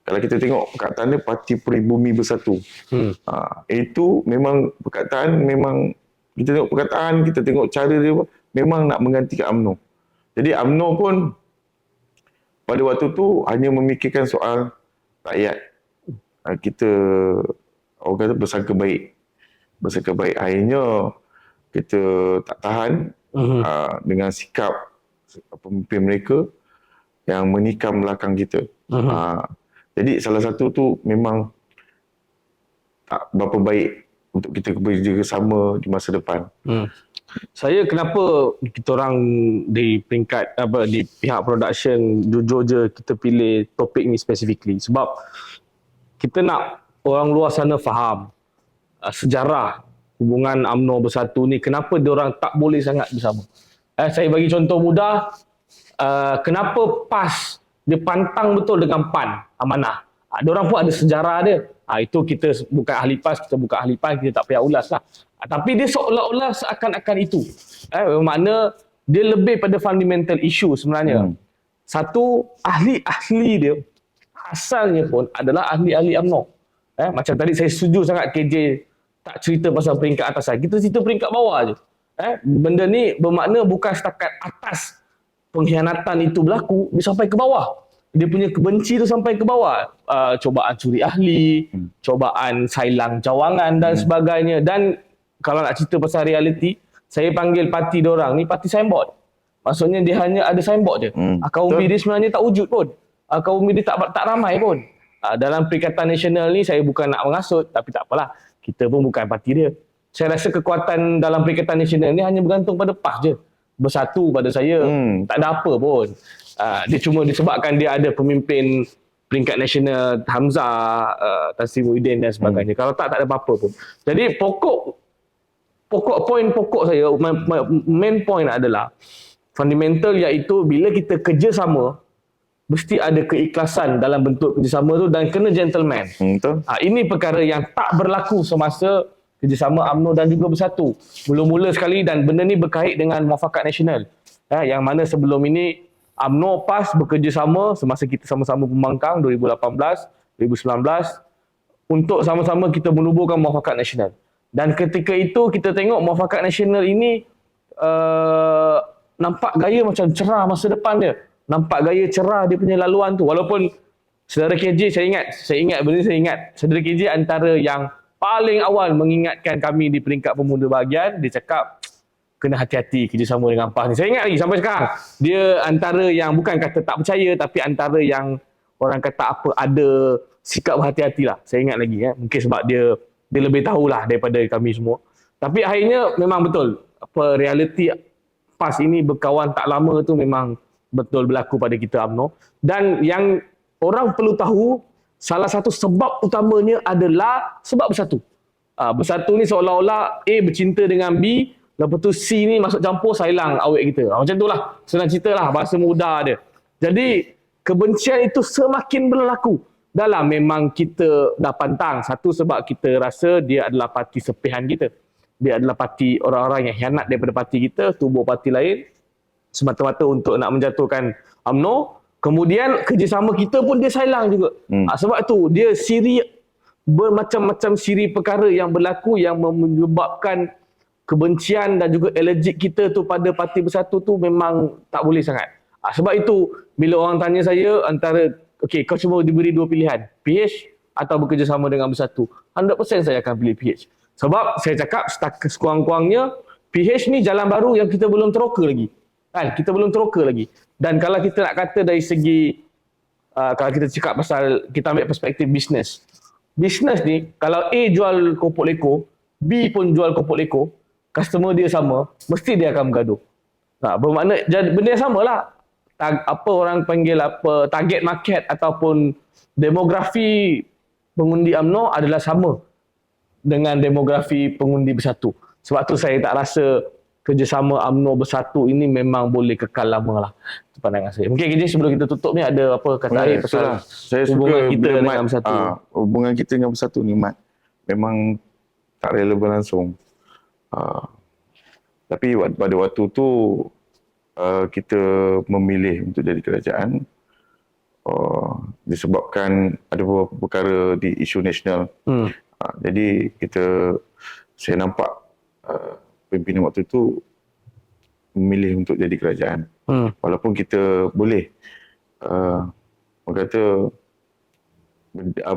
Kalau kita tengok perkataan dia Parti Peribumi Bersatu. Itu memang perkataan, memang kita tengok perkataan, kita tengok cara dia memang nak menggantikan UMNO. Jadi UMNO pun pada waktu tu hanya memikirkan soal rakyat. Kita orang kata bersangka baik. Akhirnya kita tak tahan dengan sikap pemimpin mereka yang menikam belakang kita. Jadi salah satu tu memang tak berapa baik untuk kita bekerja sama di masa depan. Saya kenapa kita orang di peringkat di pihak production jujur je kita pilih topik ni specifically, sebab kita nak orang luar sana faham sejarah hubungan UMNO Bersatu ni, kenapa diorang tak boleh sangat bersama. Saya bagi contoh mudah, kenapa PAS dia pantang betul dengan PAN Amanah. Diorang pun ada sejarah dia. Itu kita bukan ahli PAS, kita bukan ahli PAN, kita tak payah ulas lah. Tapi dia seolah-olah seakan-akan itu. Makna dia lebih pada fundamental issue sebenarnya. Satu, ahli-ahli dia asalnya pun adalah ahli-ahli UMNO. Macam tadi saya setuju sangat KJ tak cerita pasal peringkat atasan. Kita cerita peringkat bawah je. Benda ni bermakna bukan setakat atas pengkhianatan itu berlaku, dia sampai ke bawah. Dia punya kebenci tu sampai ke bawah. Cobaan curi ahli, cobaan sailang cawangan dan sebagainya. Dan kalau nak cerita pasal realiti, saya panggil parti diorang ni parti signboard. Maksudnya dia hanya ada signboard je. Akar umbi dia sebenarnya tak wujud pun. Akar umbi dia tak ramai pun. Dalam Perikatan Nasional ni saya bukan nak mengasut, tapi tak apalah. Kita pun bukan parti dia. Saya rasa kekuatan dalam Perikatan Nasional ni hanya bergantung pada PAS je. Bersatu pada saya tak ada apa pun. Dia cuma disebabkan dia ada pemimpin peringkat nasional Hamzah, Tan Sri Muhyiddin dan sebagainya. Kalau tak ada apa-apa pun. Jadi poin pokok saya, main point adalah fundamental, iaitu bila kita kerjasama mesti ada keikhlasan dalam bentuk kerjasama tu dan kena gentleman. Betul. Ini perkara yang tak berlaku semasa kerjasama UMNO dan juga Bersatu. Mula-mula sekali, dan benda ni berkait dengan muafakat nasional. Yang mana sebelum ini UMNO PAS bekerjasama semasa kita sama-sama pembangkang 2018, 2019 untuk sama-sama kita menubuhkan muafakat nasional. Dan ketika itu kita tengok muafakat nasional ini nampak gaya macam cerah masa depan dia. Nampak gaya cerah dia punya laluan tu. Walaupun Saudara KJ, saya ingat benda ni, saya ingat. Saudara KJ antara yang paling awal mengingatkan kami di peringkat pemuda bahagian. Dia cakap, kena hati-hati kerjasama dengan PAS ni. Saya ingat lagi sampai sekarang. Dia antara yang bukan kata tak percaya, tapi antara yang orang kata apa, ada sikap berhati-hati lah. Saya ingat lagi. Mungkin sebab dia lebih tahulah daripada kami semua. Tapi akhirnya memang betul. Apa realiti PAS ini berkawan tak lama tu memang betul berlaku pada kita, UMNO. Dan yang orang perlu tahu, salah satu sebab utamanya adalah sebab bersatu. Bersatu ni seolah-olah A bercinta dengan B, lepas tu C ni masuk campur sailang awet kita. Macam tu lah, senang cerita lah, bahasa mudah dia. Jadi kebencian itu semakin berlaku dalam memang kita dah pantang. Satu sebab kita rasa dia adalah parti sepihan kita. Dia adalah parti orang-orang yang hianat daripada parti kita, tubuh parti lain, semata-mata untuk nak menjatuhkan UMNO. Kemudian kerjasama kita pun dia sailang juga. Sebab tu dia bermacam-macam siri perkara yang berlaku yang menyebabkan kebencian dan juga allergic kita tu pada parti bersatu tu memang tak boleh sangat. Sebab itu bila orang tanya saya antara, okey, kau cuma diberi dua pilihan, PH atau bekerjasama dengan bersatu, 100% saya akan pilih PH. Sebab saya cakap sekurang-kurangnya PH ni jalan baru yang kita belum teroka lagi. Kan? Kita belum teroka lagi. Dan kalau kita nak kata dari segi, kalau kita cakap pasal, kita ambil perspektif bisnes. Bisnes ni, kalau A jual kopok leko, B pun jual kopok leko, customer dia sama, mesti dia akan bergaduh. Bermakna benda yang sama lah. Apa orang panggil apa, target market ataupun demografi pengundi UMNO adalah sama dengan demografi pengundi bersatu. Sebab tu saya tak rasa kerjasama UMNO bersatu ini memang boleh kekal lama lah. Itu pandangan saya. Mungkin KJ sebelum kita tutup ni ada apa kata air pasal saya hubungan suka kita bila dengan bersatu. Hubungan kita dengan bersatu ni, Mat, memang tak relevan langsung. Tapi pada waktu tu kita memilih untuk jadi kerajaan disebabkan ada beberapa perkara di isu nasional. Jadi saya nampak pimpinan waktu tu memilih untuk jadi kerajaan. Walaupun kita boleh orang kata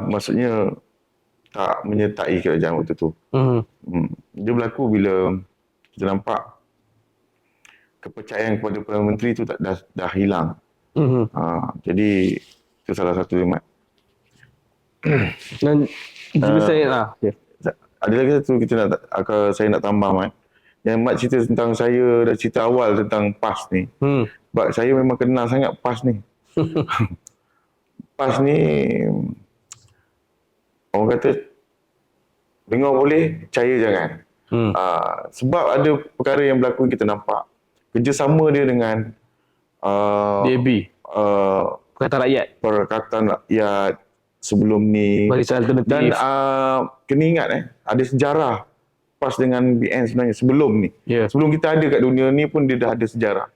maksudnya tak menyertai kerajaan waktu tu. Dia berlaku bila kita nampak kepercayaan kepada Perdana Menteri tu dah hilang. Jadi itu salah satu dia, Mat. Dan juga ada lagi satu saya nak tambah, Mat. Yang Mat cerita tentang saya, dah cerita awal tentang PAS ni. Sebab saya memang kenal sangat PAS ni. PAS ni orang kata dengar boleh, percaya jangan. Sebab ada perkara yang berlaku kita nampak. Kerjasama dia dengan DAB, Perkataan Rakyat, Perkataan Rakyat sebelum ni. Barisan Alternatif. Dan kena ingat ada sejarah PAS dengan BN sebenarnya sebelum ni. Sebelum kita ada kat dunia ni pun dia dah ada sejarah.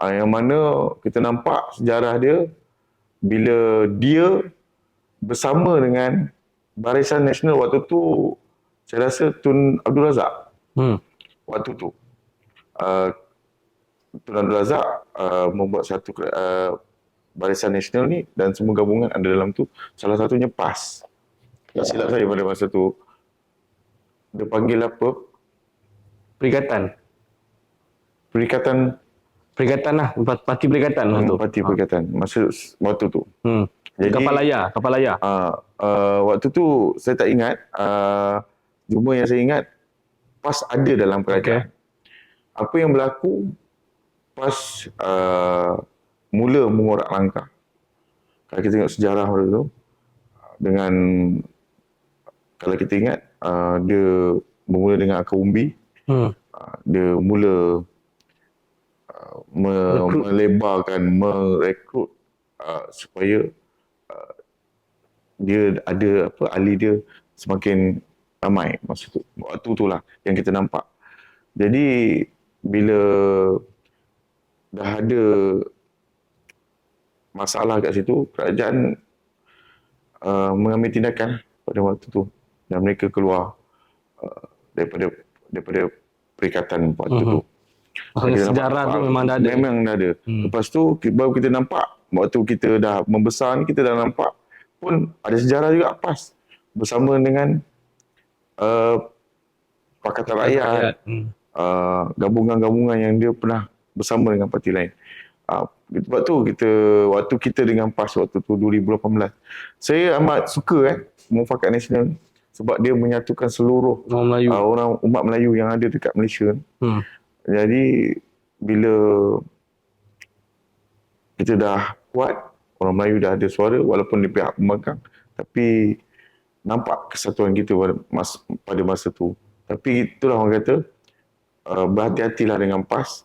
Yang mana kita nampak sejarah dia bila dia bersama dengan Barisan Nasional waktu tu, saya rasa Tun Abdul Razak. Waktu tu Tun Abdul Razak membuat satu Barisan Nasional ni dan semua gabungan ada dalam tu. Salah satunya PAS. Tak silap saya pada masa tu. Dia panggil apa? Perikatan lah. Parti Perikatan. Parti Perikatan. Masa waktu tu. Jadi, kapal layar. Waktu tu saya tak ingat. Cuma yang saya ingat PAS ada dalam kerajaan. Apa yang berlaku, PAS mula mengorak langkah. Kalau kita tengok sejarah waktu tu, dengan kalau kita ingat dia bermula dengan akar umbi. Dia mula melebarkan, merekrut supaya dia ada ahli dia semakin ramai masa tu. Waktu itulah yang kita nampak. Jadi bila dah ada masalah kat situ, kerajaan mengambil tindakan pada waktu tu dan mereka keluar daripada perikatan waktu tu. Sejarah tu memang dah ada. Memang dah ada. Lepas tu baru kita nampak waktu kita dah membesar ni, kita dah nampak pun ada sejarah juga PAS bersama dengan Pakatan Rakyat, gabungan-gabungan yang dia pernah bersama dengan parti lain. Sebab tu waktu kita dengan PAS waktu tu 2018, saya amat suka Mufakat Nasional sebab dia menyatukan seluruh Orang Melayu. orang umat Melayu yang ada dekat Malaysia. Jadi bila kita dah kuat, orang Melayu dah ada suara walaupun di pihak pembangkang, tapi nampak kesatuan kita pada masa tu. Tapi itulah orang kata, berhati-hatilah dengan PAS.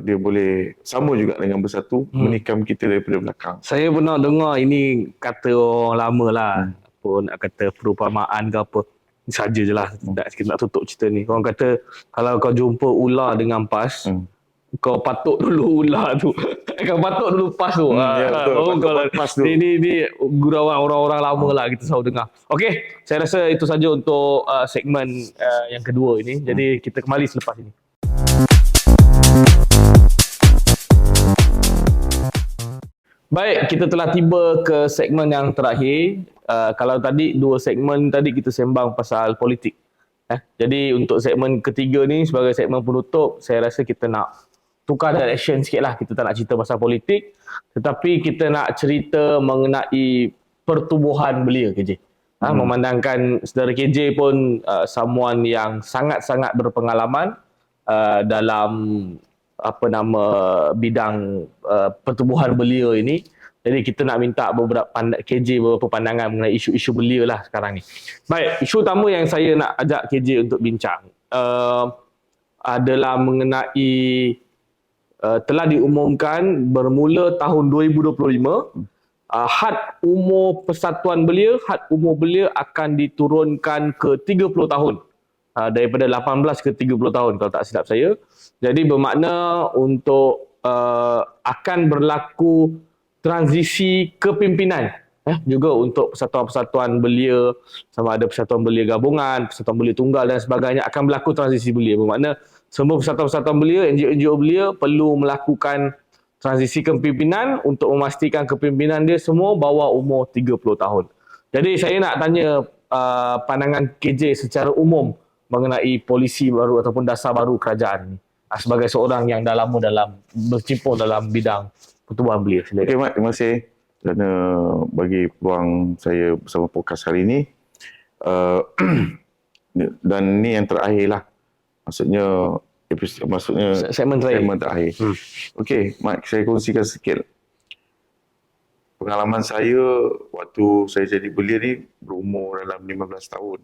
Dia boleh sama juga dengan Bersatu menikam kita daripada belakang. Saya pernah dengar ini kata orang lama lah. Apa nak kata perumpamaan ke apa. Ini saja je lah. Kita nak tutup cerita ni. Orang kata kalau kau jumpa ular dengan PAS, kau patuk dulu ular tu. Kau patuk dulu PAS tu. Ya, betul. Baru kau PAS tu. Ni gurauan orang-orang lama lah kita selalu dengar. Okey, saya rasa itu saja untuk segmen yang kedua ini. Jadi kita kembali selepas ini. Baik, kita telah tiba ke segmen yang terakhir. Kalau tadi dua segmen tadi kita sembang pasal politik. Jadi untuk segmen ketiga ni sebagai segmen penutup, saya rasa kita nak tukar direction sikit lah. Kita tak nak cerita pasal politik, tetapi kita nak cerita mengenai pertubuhan belia KJ. Memandangkan saudara KJ pun someone yang sangat-sangat berpengalaman dalam bidang pertubuhan belia ini. Jadi kita nak minta KJ beberapa pandangan mengenai isu-isu belia lah sekarang ni. Baik, isu utama yang saya nak ajak KJ untuk bincang adalah mengenai telah diumumkan bermula tahun 2025 had umur persatuan belia, had umur belia akan diturunkan ke 30 tahun. Daripada 18 ke 30 tahun kalau tak silap saya. Jadi bermakna untuk akan berlaku transisi kepimpinan juga untuk persatuan-persatuan belia, sama ada persatuan belia gabungan, persatuan belia tunggal dan sebagainya, akan berlaku transisi belia. Bermakna semua persatuan-persatuan belia, NGO-NGO belia perlu melakukan transisi kepimpinan untuk memastikan kepimpinan dia semua bawah umur 30 tahun. Jadi saya nak tanya pandangan KJ secara umum mengenai polisi baru ataupun dasar baru kerajaan ini sebagai seorang yang dah lama bercimpung dalam bidang pertubuhan belia. Okey, Mat, terima kasih kerana bagi peluang saya bersama podcast hari ini. Dan ni yang terakhir lah. Maksudnya segmen terakhir. Okey, Mat, saya kongsikan sikit. Pengalaman saya waktu saya jadi belia ni berumur dalam 15 tahun.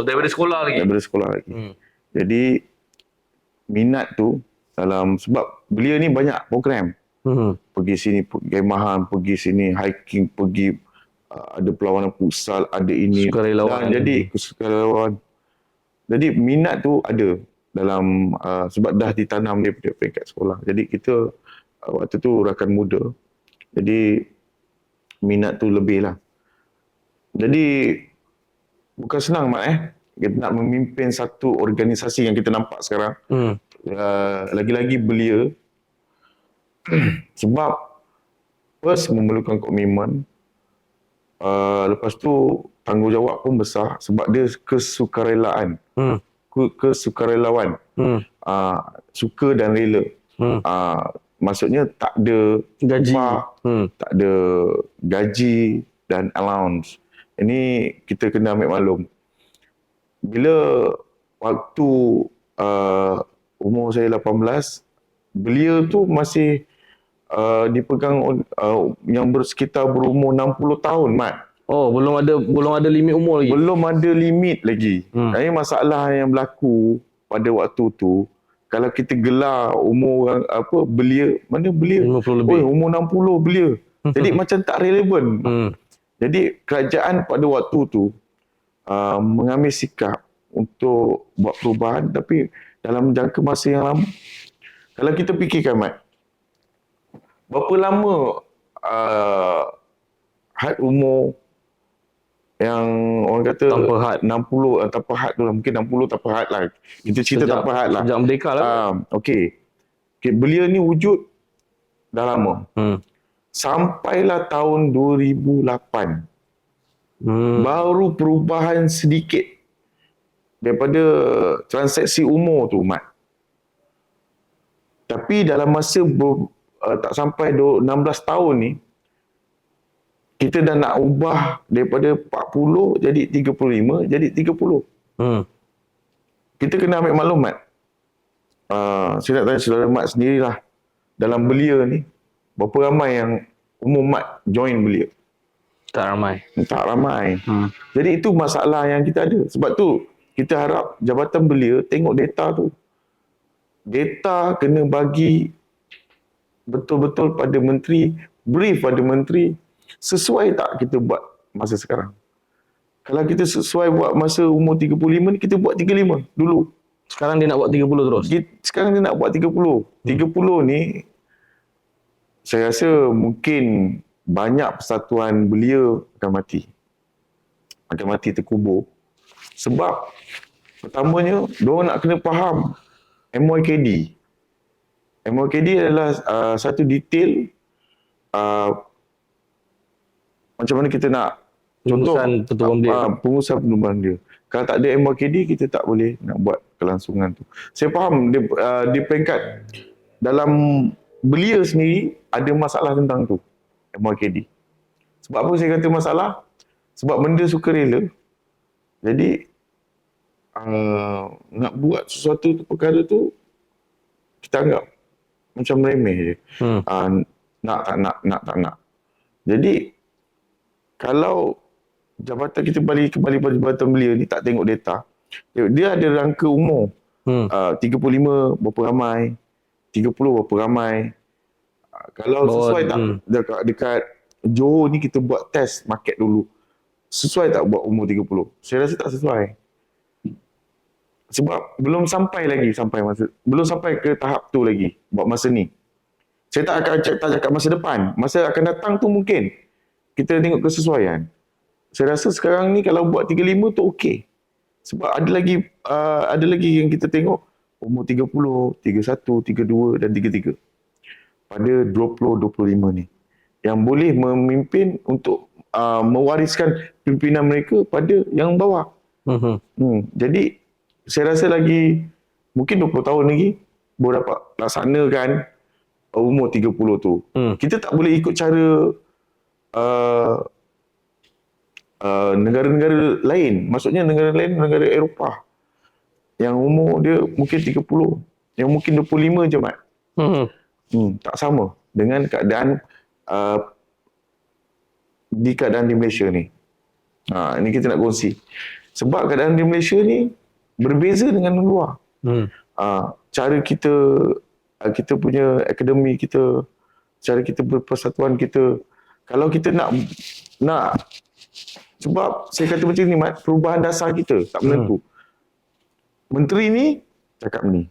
Daripada sekolah lagi? Daripada sekolah lagi. Jadi, minat tu sebab belia ni banyak program. Pergi sini, pergi kemahan, pergi sini, hiking, pergi ada perlawanan futsal, ada ini. Sukarelawan. Jadi, sukarelawan. Jadi, minat tu ada dalam sebab dah ditanam daripada peringkat sekolah. Jadi, kita waktu tu rakan muda. Jadi, minat tu lebih lah. Jadi, bukan senang, Mat. Kita nak memimpin satu organisasi yang kita nampak sekarang. Lagi-lagi belia. Sebab first memerlukan komitmen. Lepas tu tanggungjawab pun besar sebab dia kesukarelaan. Kesukarelawan. Suka dan rela. Maksudnya tak ada gaji, tak ada gaji dan allowance. Ini kita kena ambil maklum. Bila waktu umur saya 18, belia tu masih dipegang yang sekitar berumur 60 tahun, Mat. Oh, belum ada limit umur lagi. Belum ada limit lagi. Ini masalah yang berlaku pada waktu tu. Kalau kita gelar umur belia, mana belia? 50 lebih. Umur 60 belia. Jadi macam tak relevan. Jadi kerajaan pada waktu tu mengambil sikap untuk buat perubahan, tapi dalam jangka masa yang lama. Kalau kita fikirkan, Mat, berapa lama had umur yang orang kata tanpa had 60 tanpa had tu lah, mungkin 60 tanpa had lah. Kita cerita tanpa had lah. Sejak merdeka lah. Okey. Belia ni wujud dah lama. Hmm. Sampailah tahun 2008 baru perubahan sedikit daripada transaksi umur tu, Mat. Tapi dalam masa tak sampai 16 tahun ni, kita dah nak ubah daripada 40 jadi 35 jadi 30. Kita kena ambil maklumat. Saya nak tanya saudara Mat sendirilah, dalam belia ni berapa ramai yang umur Mat join belia? Tak ramai. Tak ramai. Jadi itu masalah yang kita ada. Sebab tu kita harap Jabatan Belia tengok data tu. Data kena bagi betul-betul pada menteri, brief pada menteri, sesuai tak kita buat masa sekarang. Kalau kita sesuai buat masa umur 35 ni, kita buat 35 dulu. Sekarang dia nak buat 30 terus. Sekarang dia nak buat 30. 30 ni saya rasa mungkin banyak persatuan belia akan mati. Akan mati terkubur. Sebab pertamanya, diorang nak kena faham MYKD. MYKD adalah satu detail macam mana kita nak Pengurusan pertubuhan belia. Pengurusan pertubuhan dia. Kalau tak ada MYKD, kita tak boleh nak buat kelangsungan tu. Saya faham di peringkat dalam belia sendiri ada masalah tentang tu, MYKD. Sebab apa saya kata masalah? Sebab benda sukarela. Jadi nak buat sesuatu tu, perkara tu kita anggap macam remeh je. Nak tak nak. Jadi kalau jabatan kita kembali pada Jabatan Belia ni tak tengok data, dia ada rangka umur. 35 berapa ramai, 30 berapa ramai. Kalau sesuai tak dekat Johor ni, kita buat test market dulu. Sesuai tak buat umur 30? Saya rasa tak sesuai. Sebab belum sampai belum sampai ke tahap tu lagi buat masa ni. Saya tak akan cakap masa depan. Masa akan datang tu mungkin kita tengok kesesuaian. Saya rasa sekarang ni kalau buat 35 tu okey. Sebab ada lagi yang kita tengok umur 30, 31, 32 dan 33. Pada 20-25 ni. Yang boleh memimpin untuk mewariskan pimpinan mereka pada yang bawah. Jadi saya rasa lagi mungkin 20 tahun lagi baru dapat laksanakan umur 30 tu. Kita tak boleh ikut cara negara-negara lain. Maksudnya negara lain, negara Eropah yang umur dia mungkin 30, yang mungkin 25 je, Mat. Tak sama dengan keadaan di Malaysia ni. Ini kita nak kongsi. Sebab keadaan di Malaysia ni berbeza dengan luar. Cara kita punya akademi kita, cara kita berpersatuan kita, kalau kita nak sebab saya kata macam ni, Mat, perubahan dasar kita tak menentu. Menteri ni cakap ni.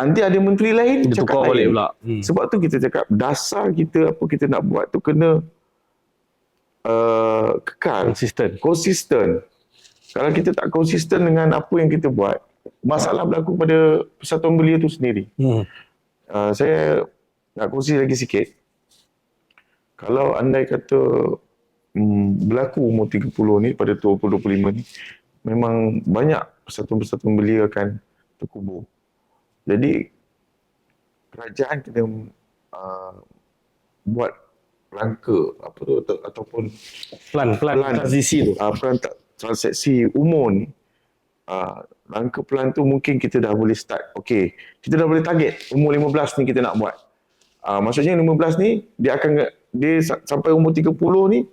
Nanti ada menteri lain dia cakap tukar balik lain. pula. Sebab tu kita cakap dasar kita, apa kita nak buat tu kena kekal. Konsisten. Kalau kita tak konsisten dengan apa yang kita buat, masalah berlaku pada Persatuan Belia tu sendiri. Saya nak kongsi lagi sikit. Kalau andai kata berlaku umur 30 ni pada 2025 ni, memang banyak persatuan-persatuan belia akan terkubur. Jadi kerajaan kena buat rangka apa tu ataupun plan transisi tu. Plan transaksi umur ni. Rangka plan tu mungkin kita dah boleh start. Okey, kita dah boleh target umur 15 ni kita nak buat. Maksudnya 15 ni dia sampai umur 30 ni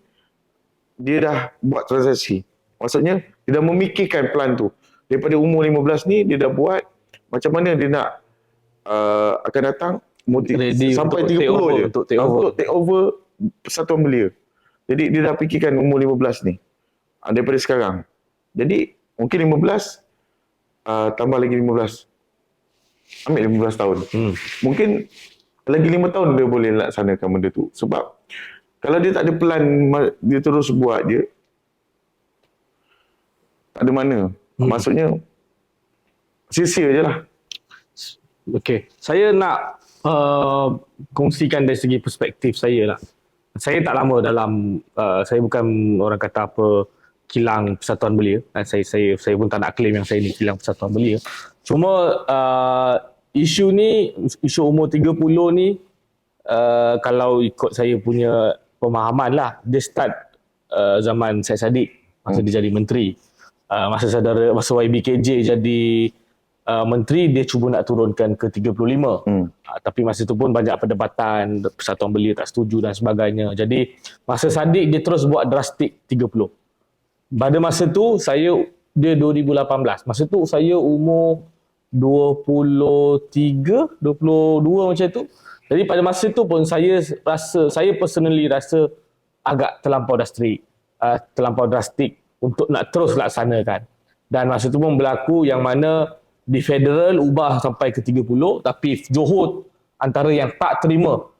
dia dah buat transaksi. Maksudnya dia dah memikirkan plan tu. Daripada umur 15 ni dia dah buat macam mana dia nak akan datang sampai 30 je untuk take over Persatuan Belia. Jadi dia dah fikirkan umur 15 ni daripada sekarang. Jadi mungkin 15 tambah lagi 15. Ambil 15 tahun. Mungkin lagi 5 tahun dia boleh laksanakan benda tu. Sebab kalau dia tak ada plan, dia terus buat je, tak ada mana. Maksudnya sia-sia je lah. Okey. Saya nak kongsikan dari segi perspektif saya lah. Saya tak lama dalam, saya bukan orang kata apa kilang Persatuan Belia. Saya pun tak nak claim yang saya ni kilang Persatuan Belia. Cuma isu umur 30 ni, kalau ikut saya punya pemahaman lah, dia start zaman Syed Saddiq masa dia jadi menteri. Masa YBKJ jadi menteri, dia cuba nak turunkan ke 35. Tapi masa tu pun banyak perdebatan, Persatuan Belia tak setuju dan sebagainya. Jadi masa Saddiq dia terus buat drastik 30. Pada masa tu dia 2018. Masa tu saya umur 23, 22 macam tu. Jadi pada masa tu pun saya personally rasa agak terlampau drastik untuk nak terus laksanakan. Dan masa tu pun berlaku yang mana di federal ubah sampai ke 30, tapi Johor antara yang tak terima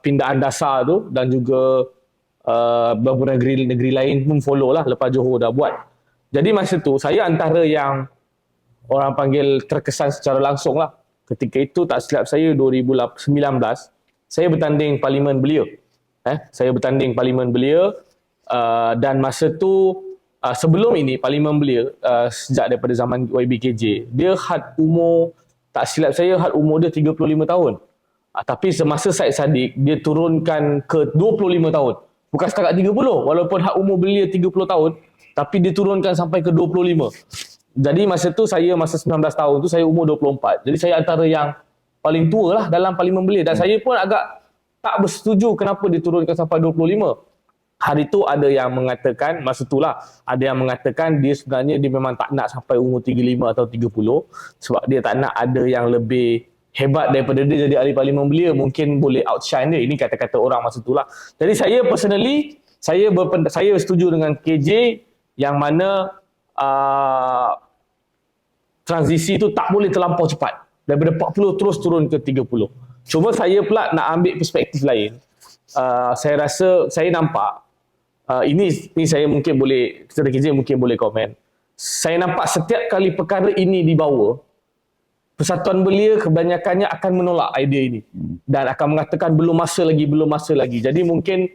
pindahan dasar tu, dan juga beberapa negeri lain pun follow lah lepas Johor dah buat. Jadi masa tu saya antara yang orang panggil terkesan secara langsung lah. Ketika itu tak silap saya 2019 saya bertanding Parlimen Belia. Saya bertanding Parlimen Belia, dan masa tu sebelum ini Parlimen Belia, sejak daripada zaman YBKJ, dia had umur, tak silap saya had umur dia 35 tahun. Tapi semasa Syed Saddiq dia turunkan ke 25 tahun. Bukan setakat 30, walaupun had umur belia 30 tahun, tapi dia turunkan sampai ke 25. Jadi masa 19 tahun tu saya umur 24. Jadi saya antara yang paling tua lah dalam Parlimen Belia, dan saya pun agak tak bersetuju kenapa diturunkan sampai 25. Hari tu ada yang mengatakan, masa itulah ada yang mengatakan dia sebenarnya dia memang tak nak sampai umur 35 atau 30 sebab dia tak nak ada yang lebih hebat daripada dia jadi ahli Parlimen Belia, mungkin boleh outshine dia. Ini kata-kata orang masa itulah. Jadi saya personally saya setuju dengan KJ yang mana transisi tu tak boleh terlampau cepat. Daripada 40 terus turun ke 30. Cuma saya pula nak ambil perspektif lain. Saya rasa, saya nampak, ini saya mungkin boleh, Ketua KJ mungkin boleh komen. Saya nampak setiap kali perkara ini dibawa, Persatuan Belia kebanyakannya akan menolak idea ini. Dan akan mengatakan belum masa lagi. Jadi mungkin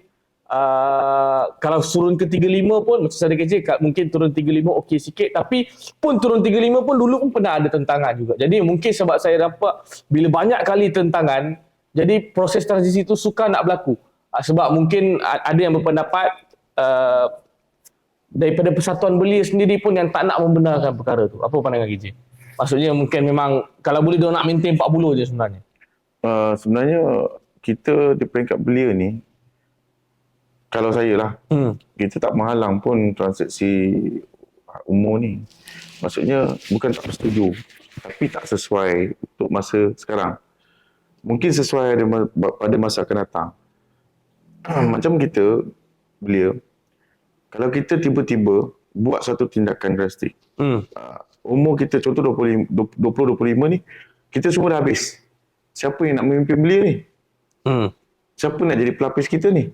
kalau turun ke 35 pun, macam saya kata, mungkin turun 35 okey sikit, tapi pun turun 35 pun dulu pun pernah ada tentangan juga. Jadi mungkin sebab saya nampak bila banyak kali tentangan, jadi proses transisi itu sukar nak berlaku. Sebab mungkin ada yang berpendapat daripada Persatuan Belia sendiri pun yang tak nak membenarkan perkara tu. Apa pandangan KJ? Maksudnya mungkin memang kalau boleh dia nak maintain 40 je sebenarnya. Sebenarnya kita di peringkat belia ni, kalau saya lah, kita tak menghalang pun transaksi umur ni. Maksudnya bukan tak bersetuju, tapi tak sesuai untuk masa sekarang. Mungkin sesuai pada masa akan datang. Macam kita belia, kalau kita tiba-tiba buat satu tindakan drastik, umur kita contoh 20-25 ni, kita semua dah habis. Siapa yang nak memimpin belia ni? Siapa nak jadi pelapis kita ni?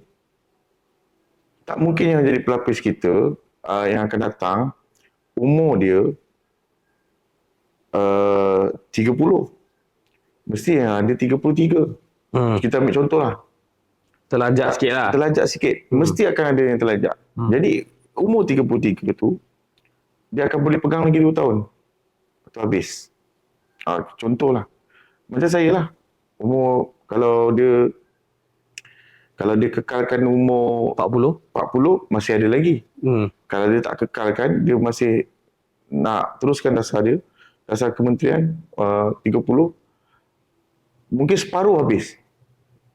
Tak mungkin yang jadi pelapis kita yang akan datang, umur dia 30. Mesti yang ada 33. Kita ambil contoh lah. Terlajak sikit lah. Terlajak sikit. Mesti akan ada yang terlajak. Jadi, umur 33 tu, dia akan boleh pegang lagi 2 tahun. Lepas tu habis. Contohlah. Macam saya lah. Umur, kalau dia kekalkan umur 40 masih ada lagi. Kalau dia tak kekalkan, dia masih nak teruskan dasar kementerian 30, mungkin separuh habis.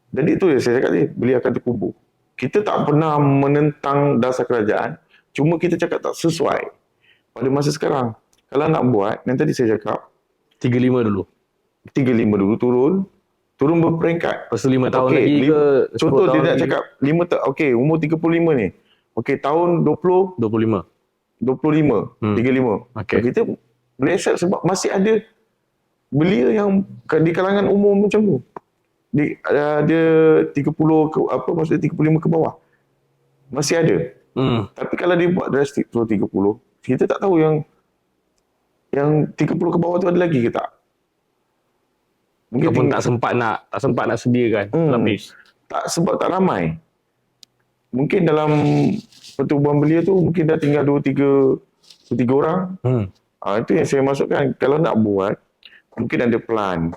Jadi itu yang saya cakap tadi, belia akan terkubur. Kita tak pernah menentang dasar kerajaan, cuma kita cakap tak sesuai pada masa sekarang. Kalau nak buat, yang tadi saya cakap 35 dulu turun berperingkat. Lepas tu 5 tahun lagi ke 10 contoh tahun dia nak lagi. cakap umur 35 ni. Tahun 25. 35, 35. Kita boleh accept sebab masih ada belia yang di kalangan umur macam tu. Dia 30 ke maksudnya 35 ke bawah. Masih ada. Tapi kalau dia buat drastik turun 30, kita tak tahu yang 30 ke bawah tu ada lagi ke tak. Mungkin Ataupun tak sempat nak sediakan lapis. tak, sebab tak ramai. Mungkin dalam pertubuhan belia tu mungkin dah tinggal 2-3 orang. Itu yang saya masukkan. Kalau nak buat, mungkin ada plan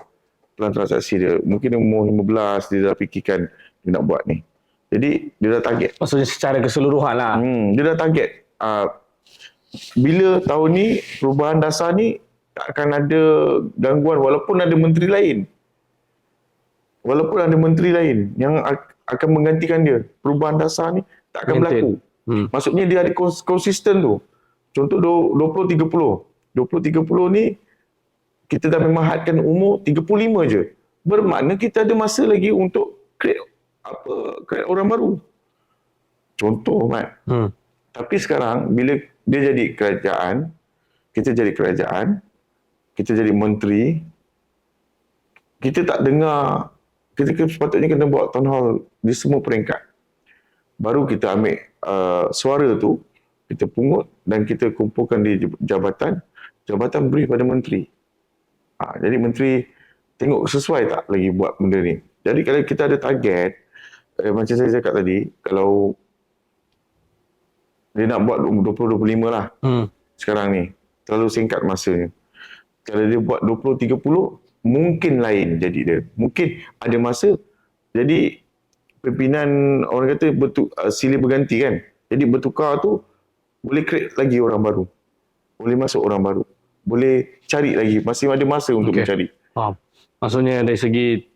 transaksi dia. Mungkin umur 15 dia dah fikirkan dia nak buat ni. Jadi dia dah target. Maksudnya secara keseluruhan lah. Dia dah target. Bila tahun ni perubahan dasar ni tak akan ada gangguan walaupun ada menteri lain. Walaupun ada menteri lain yang akan menggantikan dia. Perubahan dasar ni tak akan berlaku. Maksudnya dia ada konsisten tu. Contoh 20-30. 20-30 ni kita dah memang hadkan umur 35 je. Bermakna kita ada masa lagi untuk create orang baru. Contoh, Mat. Tapi sekarang bila dia jadi kerajaan, kita jadi menteri, kita tak dengar, kita sepatutnya kena buat town hall di semua peringkat. Baru kita ambil suara tu, kita pungut dan kita kumpulkan di jabatan beri pada menteri. Jadi menteri tengok sesuai tak lagi buat benda ni. Jadi kalau kita ada target, macam saya cakap tadi, kalau dia nak buat 20-25 lah sekarang ni, terlalu singkat masanya. Kalau dia buat 20-30, mungkin lain jadi dia. Mungkin ada masa, jadi pimpinan orang kata silih berganti kan. Jadi bertukar tu, boleh create lagi orang baru. Boleh masuk orang baru. Boleh cari lagi. Masih ada masa untuk mencari. Faham. Maksudnya dari segi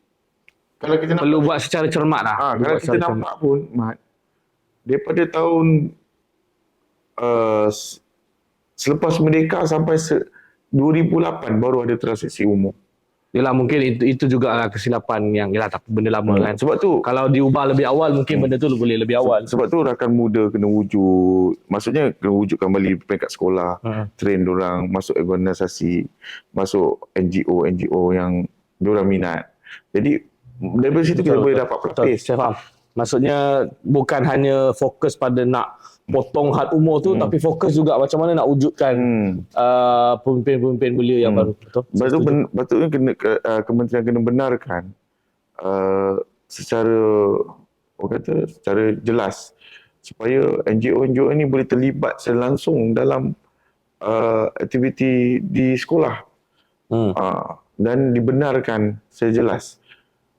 kalau kita perlu buat secara cermat lah. Kalau kita nampak pun, Mat, daripada tahun selepas merdeka sampai 2008 baru ada transaksi umum. Yalah, mungkin itu juga lah kesilapan yang tak benda lama kan. Sebab tu kalau diubah lebih awal mungkin benda tu boleh lebih awal. Sebab tu rakan muda kena wujud. Maksudnya kena wujudkan balik peringkat sekolah, train diorang, masuk organisasi, masuk NGO yang diorang minat. Jadi dari situ kita boleh dapat pelapis. Saya faham. Maksudnya bukan hanya fokus pada nak potong had umur tu, tapi fokus juga macam mana nak wujudkan pemimpin-pemimpin belia yang baru. Betul? Patutnya kementerian kena benarkan secara jelas supaya NGO ni boleh terlibat secara langsung dalam aktiviti di sekolah dan dibenarkan secara jelas.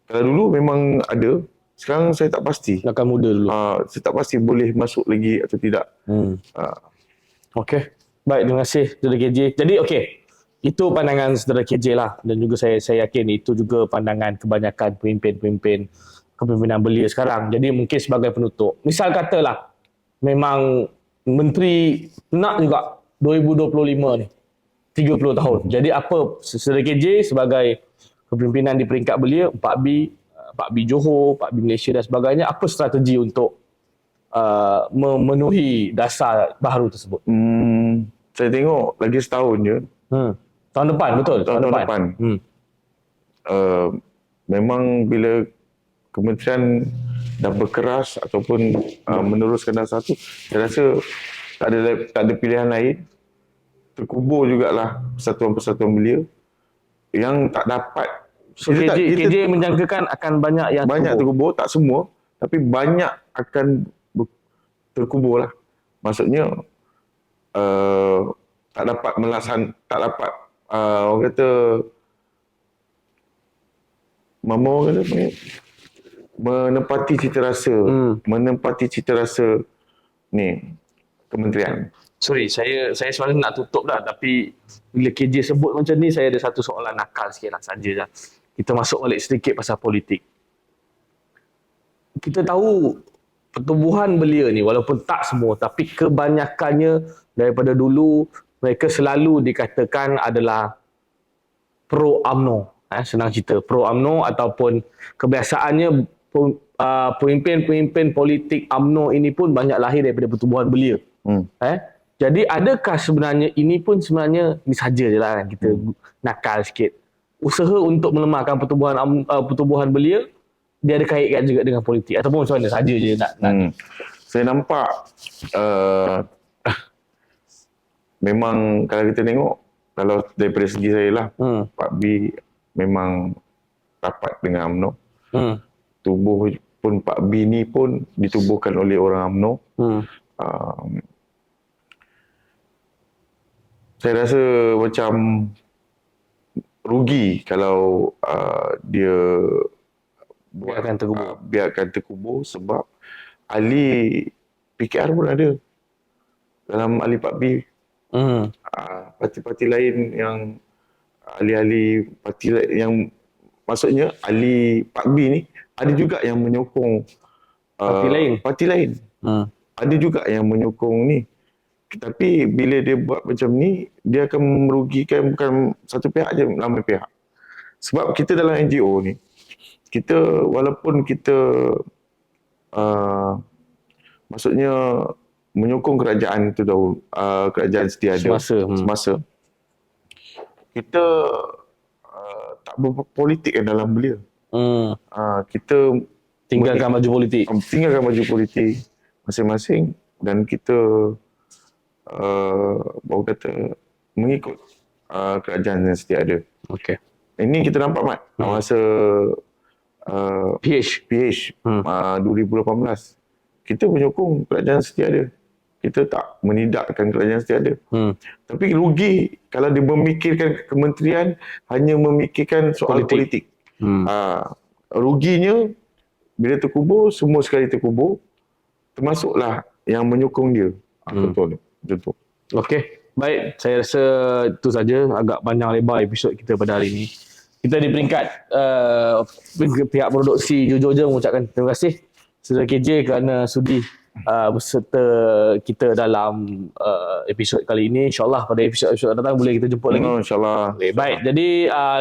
Kalau dulu memang ada, sekarang saya tak pasti. Rakan muda dulu. Saya tak pasti boleh masuk lagi atau tidak. Okey. Baik, terima kasih Saudara KJ. Jadi itu pandangan Saudara KJ lah. Dan juga saya yakin itu juga pandangan kebanyakan pemimpin-pemimpin kepimpinan belia sekarang. Jadi mungkin sebagai penutup, misal katalah memang menteri nak juga 2025 ni 30 tahun. Jadi apa Saudara KJ sebagai kepimpinan di peringkat belia, Pak B Johor, Pak B Malaysia dan sebagainya, apa strategi untuk memenuhi dasar baharu tersebut? Saya tengok lagi setahun je. Tahun depan, betul? Tahun depan. Memang bila kementerian dah berkeras ataupun meneruskan dasar tu, saya rasa tak ada pilihan lain. Terkubur jugalah persatuan-persatuan belia yang tak dapat. So KJ menjangkakan akan banyak yang terkubur, tak semua, tapi banyak akan terkubur lah. Maksudnya tak dapat orang kata menempati cita rasa ni kementerian. Sorry, saya sebenarnya nak tutup dah, tapi bila KJ sebut macam ni, saya ada satu soalan nakal sikit lah saja. Kita masuk balik sedikit pasal politik. Kita tahu pertubuhan belia ni, walaupun tak semua, tapi kebanyakannya daripada dulu, mereka selalu dikatakan adalah pro-UMNO. Senang cerita, pro-UMNO, ataupun kebiasaannya pemimpin-pemimpin politik UMNO ini pun banyak lahir daripada pertubuhan belia. Jadi adakah sebenarnya ini pun sebenarnya ni saja je lah kan, kita nakal sikit. Usaha untuk melemahkan pertubuhan belia, dia ada kaitan juga dengan politik ataupun macam mana saja je nak. Saya nampak memang kalau kita tengok, kalau daripada segi saya lah, Pak B memang rapat dengan UMNO. Hmm. Tubuh pun Pak B ni pun ditubuhkan oleh orang UMNO. Saya rasa macam rugi kalau dia biarkan terkubur sebab ahli PKR pun ada dalam ahli Pak B. Parti-parti lain yang ahli-ahli parti yang maksudnya ahli Pak B ni ada juga yang menyokong parti lain. Ada juga yang menyokong ni. Tapi bila dia buat macam ni, dia akan merugikan bukan satu pihak je, ramai pihak. Sebab kita dalam NGO ni, kita walaupun kita maksudnya menyokong kerajaan itu dahulu, kerajaan setiada semasa kita tak berpolitik dalam belia. Kita tinggalkan maju politik masing-masing dan kita baru kata mengikut kerajaan yang setiada. Okey. Ini kita nampak Mat masa PH 2018 kita menyokong kerajaan setiada. Kita tak menidakkan kerajaan setiada. Tapi rugi kalau dia memikirkan kementerian hanya memikirkan soal politik. Ruginya bila terkubur, semua sekali terkubur, termasuklah yang menyokong dia. Betul. Okey. Baik, saya rasa itu saja, agak panjang lebar episod kita pada hari ini. Kita di peringkat pihak produksi Jujur Je mengucapkan terima kasih Saudara KJ kerana sudi berserta kita dalam episod kali ini. InsyaAllah pada episod datang boleh kita jumpa lagi. InsyaAllah. Okay, baik, jadi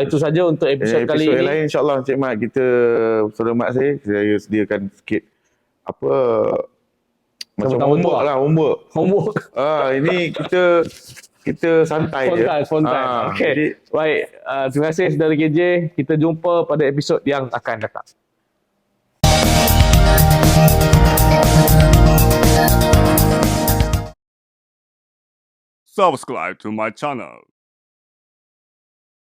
itu saja untuk episod kali ini. Episod lain insyaAllah Encik Mat, kita Saudara Mat saya sediakan sikit macam homework. Ini kita santai je. Spontan. Okey. Jadi, baik, terima kasih Saudara KJ. Kita jumpa pada episod yang akan datang. Subscribe to my channel.